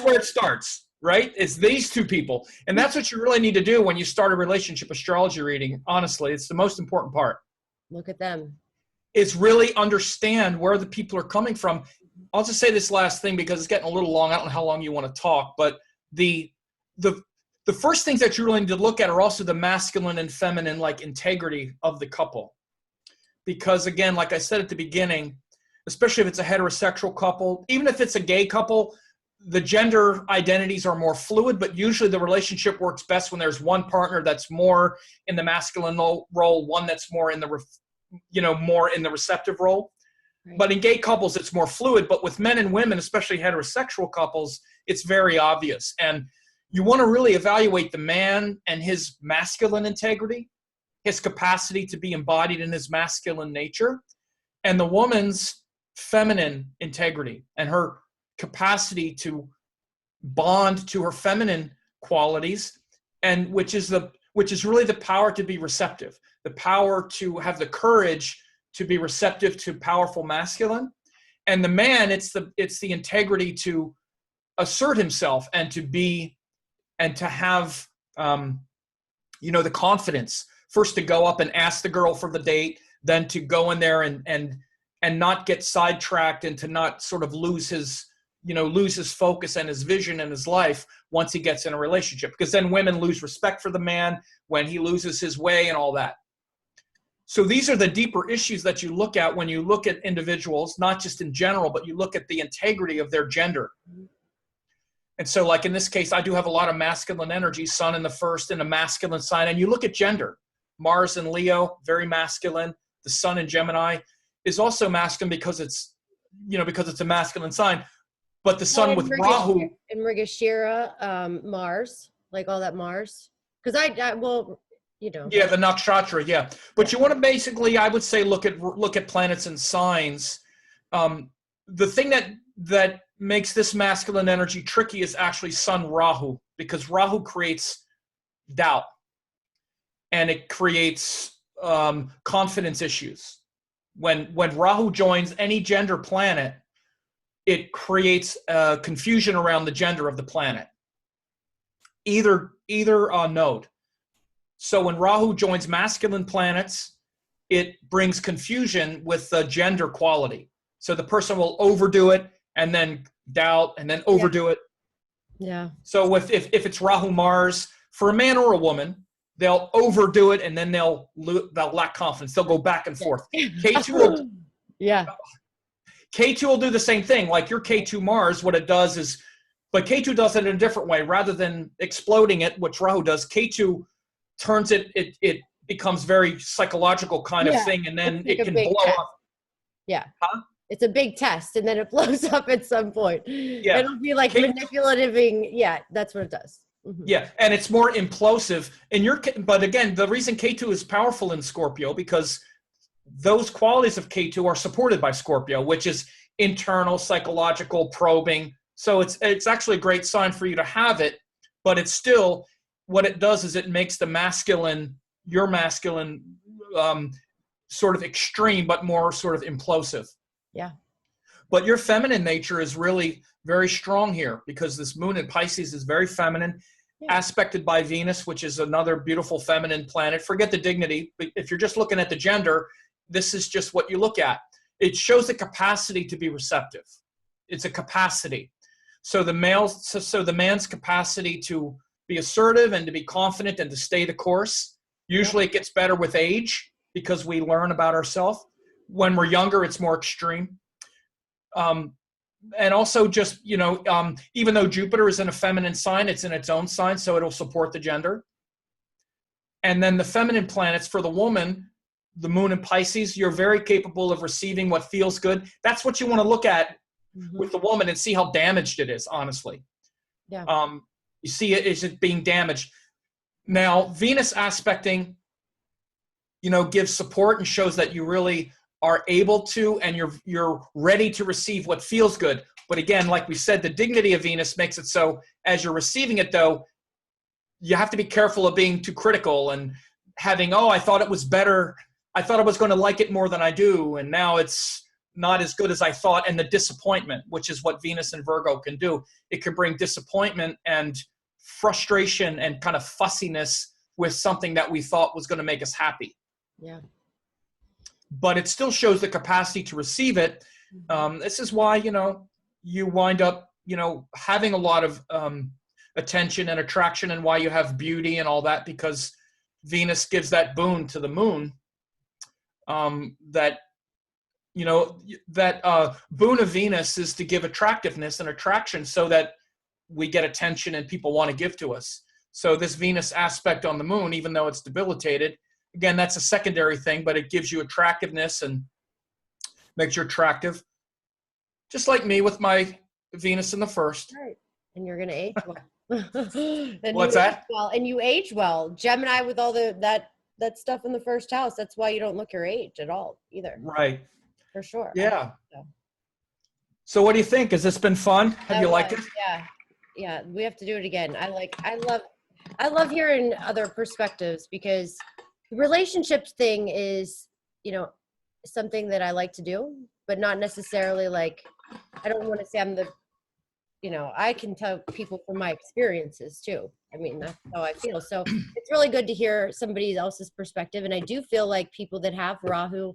where it starts, right? It's these two people. And that's what you really need to do when you start a relationship astrology reading. Honestly, it's the most important part. Look at them. Is really understand where the people are coming from. I'll just say this last thing because it's getting a little long. I don't know how long you want to talk, but the first things that you really need to look at are also the masculine and feminine, like integrity of the couple. Because again, like I said at the beginning, especially if it's a heterosexual couple, even if it's a gay couple, the gender identities are more fluid, but usually the relationship works best when there's one partner that's more in the masculine role, one that's more in the, more in the receptive role. Right. But in gay couples, it's more fluid. But with men and women, especially heterosexual couples, it's very obvious. And you want to really evaluate the man and his masculine integrity, his capacity to be embodied in his masculine nature, and the woman's feminine integrity and her capacity to bond to her feminine qualities, and which is really the power to be receptive, the power to have the courage to be receptive to powerful masculine. And the man, it's the integrity to assert himself and to have the confidence first to go up and ask the girl for the date, than to go in there and not get sidetracked and to not sort of lose his focus and his vision and his life once he gets in a relationship. Because then women lose respect for the man when he loses his way and all that. So these are the deeper issues that you look at when you look at individuals, not just in general, but you look at the integrity of their gender. And so like in this case, I do have a lot of masculine energy, sun in the first and a masculine sign. And you look at gender, Mars in Leo, very masculine. The sun in Gemini is also masculine because it's a masculine sign. But the sun with Rahu. In Mrigashira, Mars, like all that Mars. Because Yeah, the nakshatra, yeah. But you want to basically, I would say, look at planets and signs. The thing that makes this masculine energy tricky is actually Sun Rahu, because Rahu creates doubt and it creates confidence issues. When Rahu joins any gender planet, it creates confusion around the gender of the planet, either node. So when Rahu joins masculine planets, it brings confusion with the gender quality. So the person will overdo it and then doubt and then overdo it. Yeah. So if it's Rahu Mars, for a man or a woman, they'll overdo it and then they'll lack confidence. They'll go back and forth. K2 will, K2 will do the same thing. Like your K2 Mars, what it does is, but K2 does it in a different way. Rather than exploding it, which Rahu does, K2 turns it becomes very psychological kind of thing, and then it can blow up. Yeah. Huh? It's a big test, and then it blows up at some point. Yeah. It'll be like manipulative. Yeah, that's what it does. Mm-hmm. Yeah, and it's more implosive. But again, the reason K2 is powerful in Scorpio, because those qualities of K2 are supported by Scorpio, which is internal, psychological, probing. So it's actually a great sign for you to have it, but it's still, what it does is it makes your masculine sort of extreme, but more sort of implosive. Yeah. But your feminine nature is really very strong here, because this moon in Pisces is very feminine, aspected by Venus, which is another beautiful feminine planet. Forget the dignity. If you're just looking at the gender, this is just what you look at. It shows the capacity to be receptive. It's a capacity. So the man's capacity to be assertive and to be confident and to stay the course. Usually it gets better with age because we learn about ourselves. When we're younger, it's more extreme. And also just, even though Jupiter is in a feminine sign, it's in its own sign, so it'll support the gender. And then the feminine planets for the woman, the moon in Pisces, you're very capable of receiving what feels good. That's what you want to look at with the woman and see how damaged it is, honestly. Yeah. You see it, is it being damaged? Now, Venus aspecting, gives support and shows that you really are able to, and you're ready to receive what feels good. But again, like we said, the dignity of Venus makes it so as you're receiving it, though, you have to be careful of being too critical and having, I thought it was better. I thought I was going to like it more than I do, and now it's not as good as I thought. And the disappointment, which is what Venus and Virgo can do. It can bring disappointment and frustration and kind of fussiness with something that we thought was going to make us happy. Yeah. But it still shows the capacity to receive it. This is why, you wind up, having a lot of attention and attraction, and why you have beauty and all that, because Venus gives that boon to the moon. That boon of Venus is to give attractiveness and attraction so that we get attention and people want to give to us. So this Venus aspect on the moon, even though it's debilitated, again, that's a secondary thing, but it gives you attractiveness and makes you attractive. Just like me with my Venus in the first. Right. And you're going to age well. What's that? Well, and you age well. Gemini with all that stuff in the first house. That's why you don't look your age at all either. Right. For sure. Yeah. So what do you think? Has this been fun? Have you liked it? Yeah. Yeah. We have to do it again. I love hearing other perspectives, because the relationships thing is, something that I like to do, but not necessarily like, I don't want to say I'm the you know, I can tell people from my experiences too. I mean, that's how I feel. So it's really good to hear somebody else's perspective. And I do feel like people that have Rahu,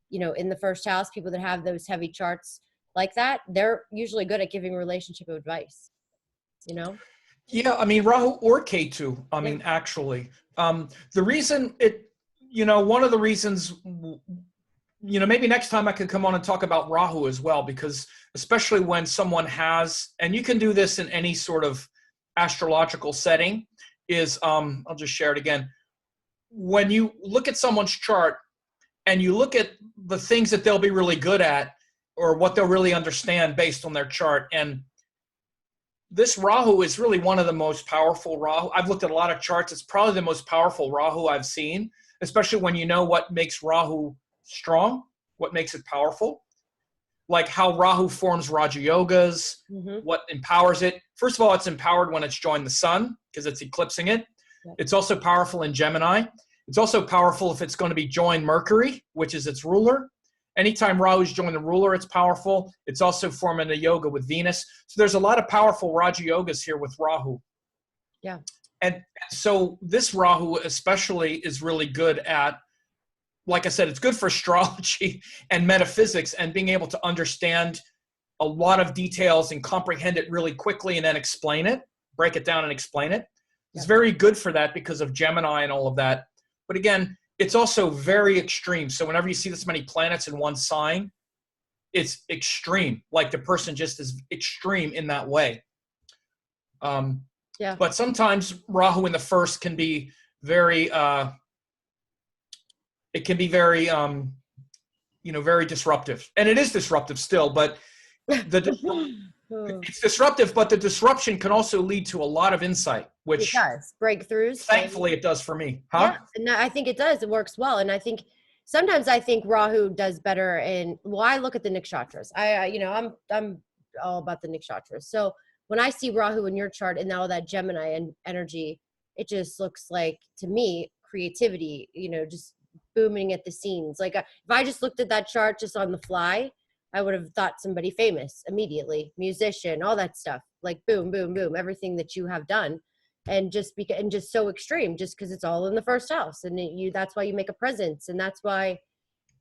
you know, in the first house, people that have those heavy charts like that, they're usually good at giving relationship advice, you know? Yeah, I mean, Rahu or Ketu, I Yeah. mean, actually. The reason it, you know, one of the reasons, you know, maybe next time I could come on and talk about Rahu as well, because especially when someone has, and you can do this in any sort of astrological setting, is, I'll just share it again. When you look at someone's chart and you look at the things that they'll be really good at or what they'll really understand based on their chart, and this Rahu is really one of the most powerful Rahu. I've looked at a lot of charts. It's probably the most powerful Rahu I've seen, especially when you know what makes Rahu strong, what makes it powerful, like how Rahu forms Raja Yogas, what empowers it. First of all, it's empowered when it's joined the sun because it's eclipsing it. Yep. It's also powerful in Gemini. It's also powerful if it's going to be joined Mercury, which is its ruler. Anytime Rahu is joined the ruler, it's powerful. It's also forming a yoga with Venus. So there's a lot of powerful Raja Yogas here with Rahu. Yeah. And so this Rahu especially is really good at, like I said, it's good for astrology and metaphysics and being able to understand a lot of details and comprehend it really quickly and then explain it, break it down and explain it. It's very good for that because of Gemini and all of that. But again, it's also very extreme. So whenever you see this many planets in one sign, it's extreme. Like the person just is extreme in that way. But sometimes Rahu in the first can be very, it can be very, you know, very disruptive. And it is disruptive still, but it's disruptive, but the disruption can also lead to a lot of insight, which it does. Breakthroughs. Thankfully it does for me. Yeah, and I think it does. It works well. And I think sometimes I think Rahu does better in, well, I look at the nakshatras. You know, I'm all about the nakshatras. So when I see Rahu in your chart and all that Gemini and energy, it just looks like, to me, creativity, you know, just booming at the scenes. Like if I just looked at that chart just on the fly, I would have thought somebody famous immediately, musician, all that stuff, like boom, boom, boom, everything that you have done. And just so extreme, just because it's all in the first house, and that's why you make a presence, and that's why,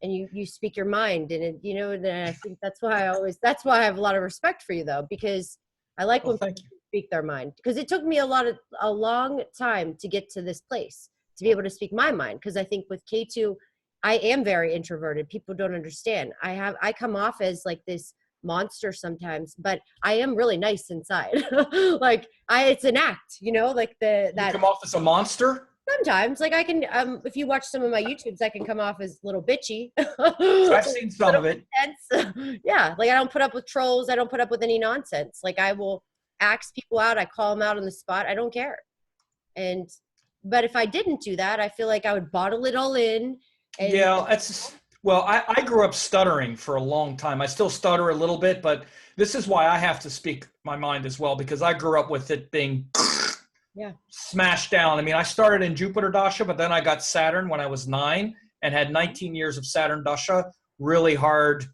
and you speak your mind, and you know, and I think that's why I have a lot of respect for you, though, because I like when people speak their mind, because it took me a long time to get to this place, to be able to speak my mind, because I think with K2, I am very introverted. People don't understand. I come off as like this monster sometimes, but I am really nice inside. Like it's an act, you know, like that you come off as a monster sometimes. Like I can, if you watch some of my YouTubes, I can come off as a little bitchy. I've seen some of it. Yeah, like I don't put up with trolls. I don't put up with any nonsense. Like I will ask people out. I call them out on the spot. I don't care. But if I didn't do that, I feel like I would bottle it all in. Yeah, well, I grew up stuttering for a long time. I still stutter a little bit, but this is why I have to speak my mind as well, because I grew up with it being smashed down. I mean, I started in Jupiter Dasha, but then I got Saturn when I was 9 and had 19 years of Saturn Dasha, really hard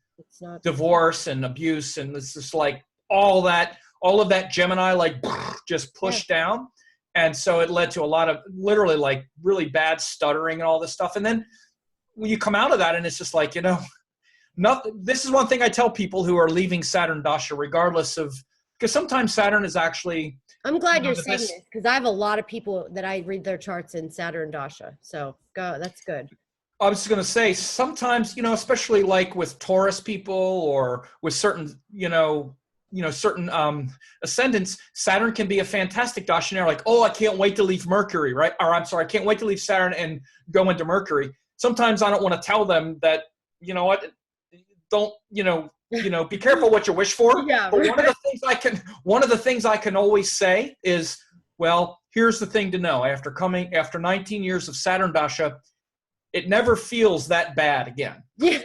divorce and abuse. And it's just like all of that Gemini, like just pushed down. And so it led to a lot of literally like really bad stuttering and all this stuff. And then when you come out of that and it's just like, you know, this is one thing I tell people who are leaving Saturn Dasha, regardless of, because sometimes Saturn is actually. I'm glad you're saying this, because I have a lot of people that I read their charts in Saturn Dasha. So that's good. I was going to say sometimes, you know, especially like with Taurus people or with certain, certain ascendants, Saturn can be a fantastic dasha. Like, oh, I can't wait to leave Mercury, right? Or I'm sorry, I can't wait to leave Saturn and go into Mercury. Sometimes I don't want to tell them that, you know what, don't, be careful what you wish for. Yeah, but one of the things I can always say is, well, here's the thing to know. After 19 years of Saturn Dasha, it never feels that bad again. Yeah.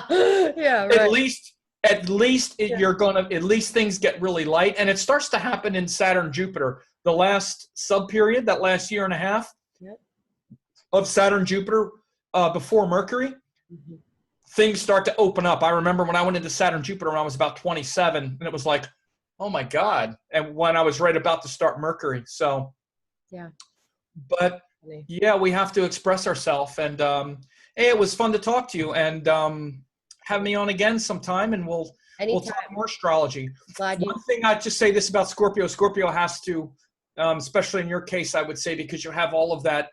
Yeah, right. At least things get really light, and it starts to happen in Saturn Jupiter. The last sub period, that last year and a half of Saturn Jupiter before Mercury, things start to open up. I remember when I went into Saturn Jupiter when I was about 27, and it was like, Oh my God. And when I was right about to start Mercury. So, Yeah. but yeah, we have to express ourselves. And hey, it was fun to talk to you, and have me on again sometime, and we'll talk Anytime. more astrology. Glad you. One thing I just say this about Scorpio. Scorpio has to, especially in your case, I would say, because you have all of that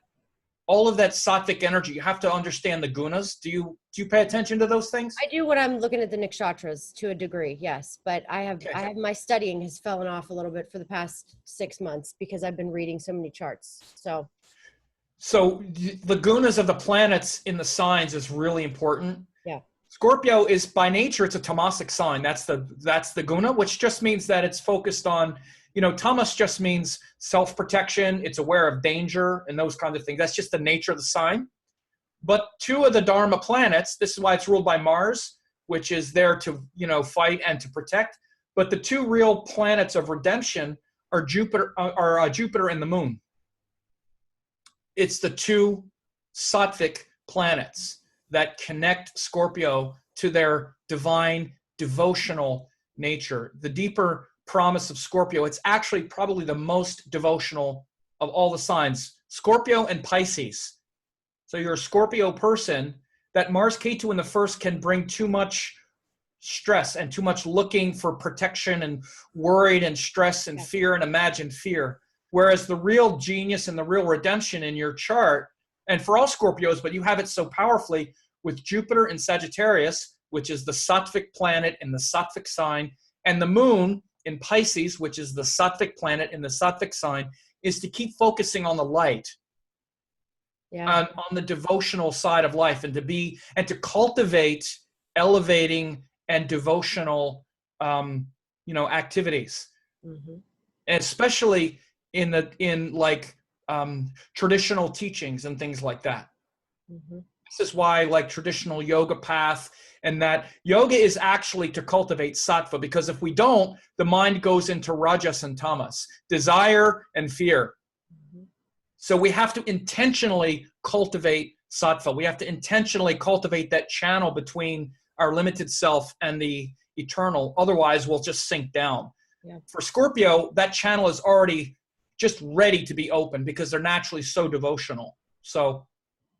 sattvic energy. You have to understand the gunas. Do you pay attention to those things? I do when I'm looking at the nakshatras to a degree, yes. But I have Okay. my studying has fallen off a little bit for the past 6 months because I've been reading so many charts. So the gunas of the planets in the signs is really important. Yeah. Scorpio is by nature, it's a tamasic sign. That's the guna, which just means that it's focused on, tamas just means self-protection. It's aware of danger and those kinds of things. That's just the nature of the sign. But two of the Dharma planets, this is why it's ruled by Mars, which is there to, fight and to protect. But the two real planets of redemption are Jupiter and the Moon. It's the two sattvic planets that connect Scorpio to their divine, devotional nature. The deeper promise of Scorpio, it's actually probably the most devotional of all the signs. Scorpio and Pisces. So you're a Scorpio person, that Mars Ketu in the first can bring too much stress and too much looking for protection and worried and stress and fear and imagined fear. Whereas the real genius and the real redemption in your chart, and for all Scorpios, but you have it so powerfully with Jupiter in Sagittarius, which is the sattvic planet in the sattvic sign, and the Moon in Pisces, which is the sattvic planet in the sattvic sign, is to keep focusing on the light, on the devotional side of life, and to cultivate elevating and devotional activities. Mm-hmm. And especially in traditional teachings and things like that. Mm-hmm. This is why traditional yoga path, and that yoga is actually to cultivate sattva, because if we don't, the mind goes into rajas and tamas, desire and fear. Mm-hmm. So we have to intentionally cultivate sattva. We have to intentionally cultivate that channel between our limited self and the eternal. Otherwise, we'll just sink down. Yeah. For Scorpio, that channel is already just ready to be open because they're naturally so devotional. So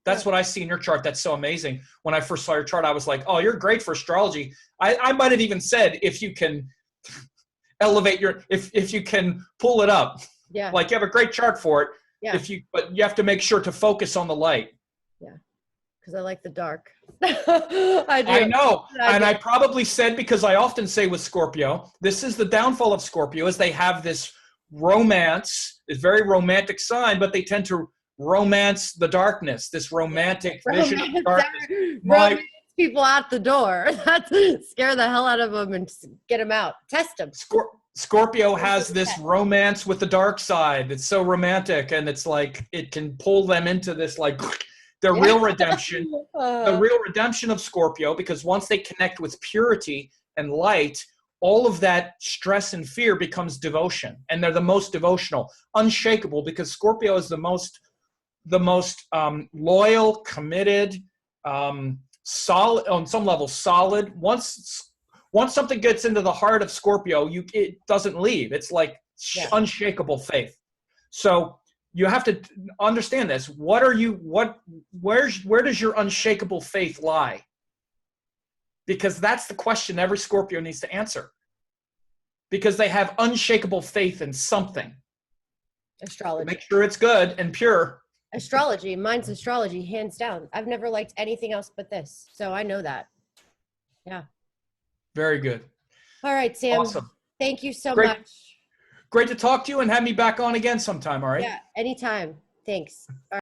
that's what I see in your chart. That's so amazing. When I first saw your chart, I was like, oh, you're great for astrology. I might have even said, if you can elevate if you can pull it up. Yeah. Like, you have a great chart for it. Yeah. But you have to make sure to focus on the light. Yeah. Because I like the dark. I do. I know. I probably said, because I often say with Scorpio, this is the downfall of Scorpio, is they have this romance, this very romantic sign, but they tend to romance the darkness, this romantic vision of darkness. Romance people out the door. That's scare the hell out of them and get them out. Test them. Scorpio has this romance with the dark side. It's so romantic, and it's like it can pull them into this the real redemption, the real redemption of Scorpio, because once they connect with purity and light, all of that stress and fear becomes devotion, and they're the most devotional, unshakable, because Scorpio is the most loyal, committed, solid on some level. Solid. Once something gets into the heart of Scorpio, it doesn't leave. It's like unshakable faith. So you have to understand this. Where does your unshakable faith lie? Because that's the question every Scorpio needs to answer. Because they have unshakable faith in something. Astrology. Make sure it's good and pure. Astrology. Mine's astrology, hands down. I've never liked anything else but this. So I know that. Yeah. Very good. All right, Sam. Awesome. Thank you so much. Great to talk to you, and have me back on again sometime, all right? Yeah, anytime. Thanks. All right.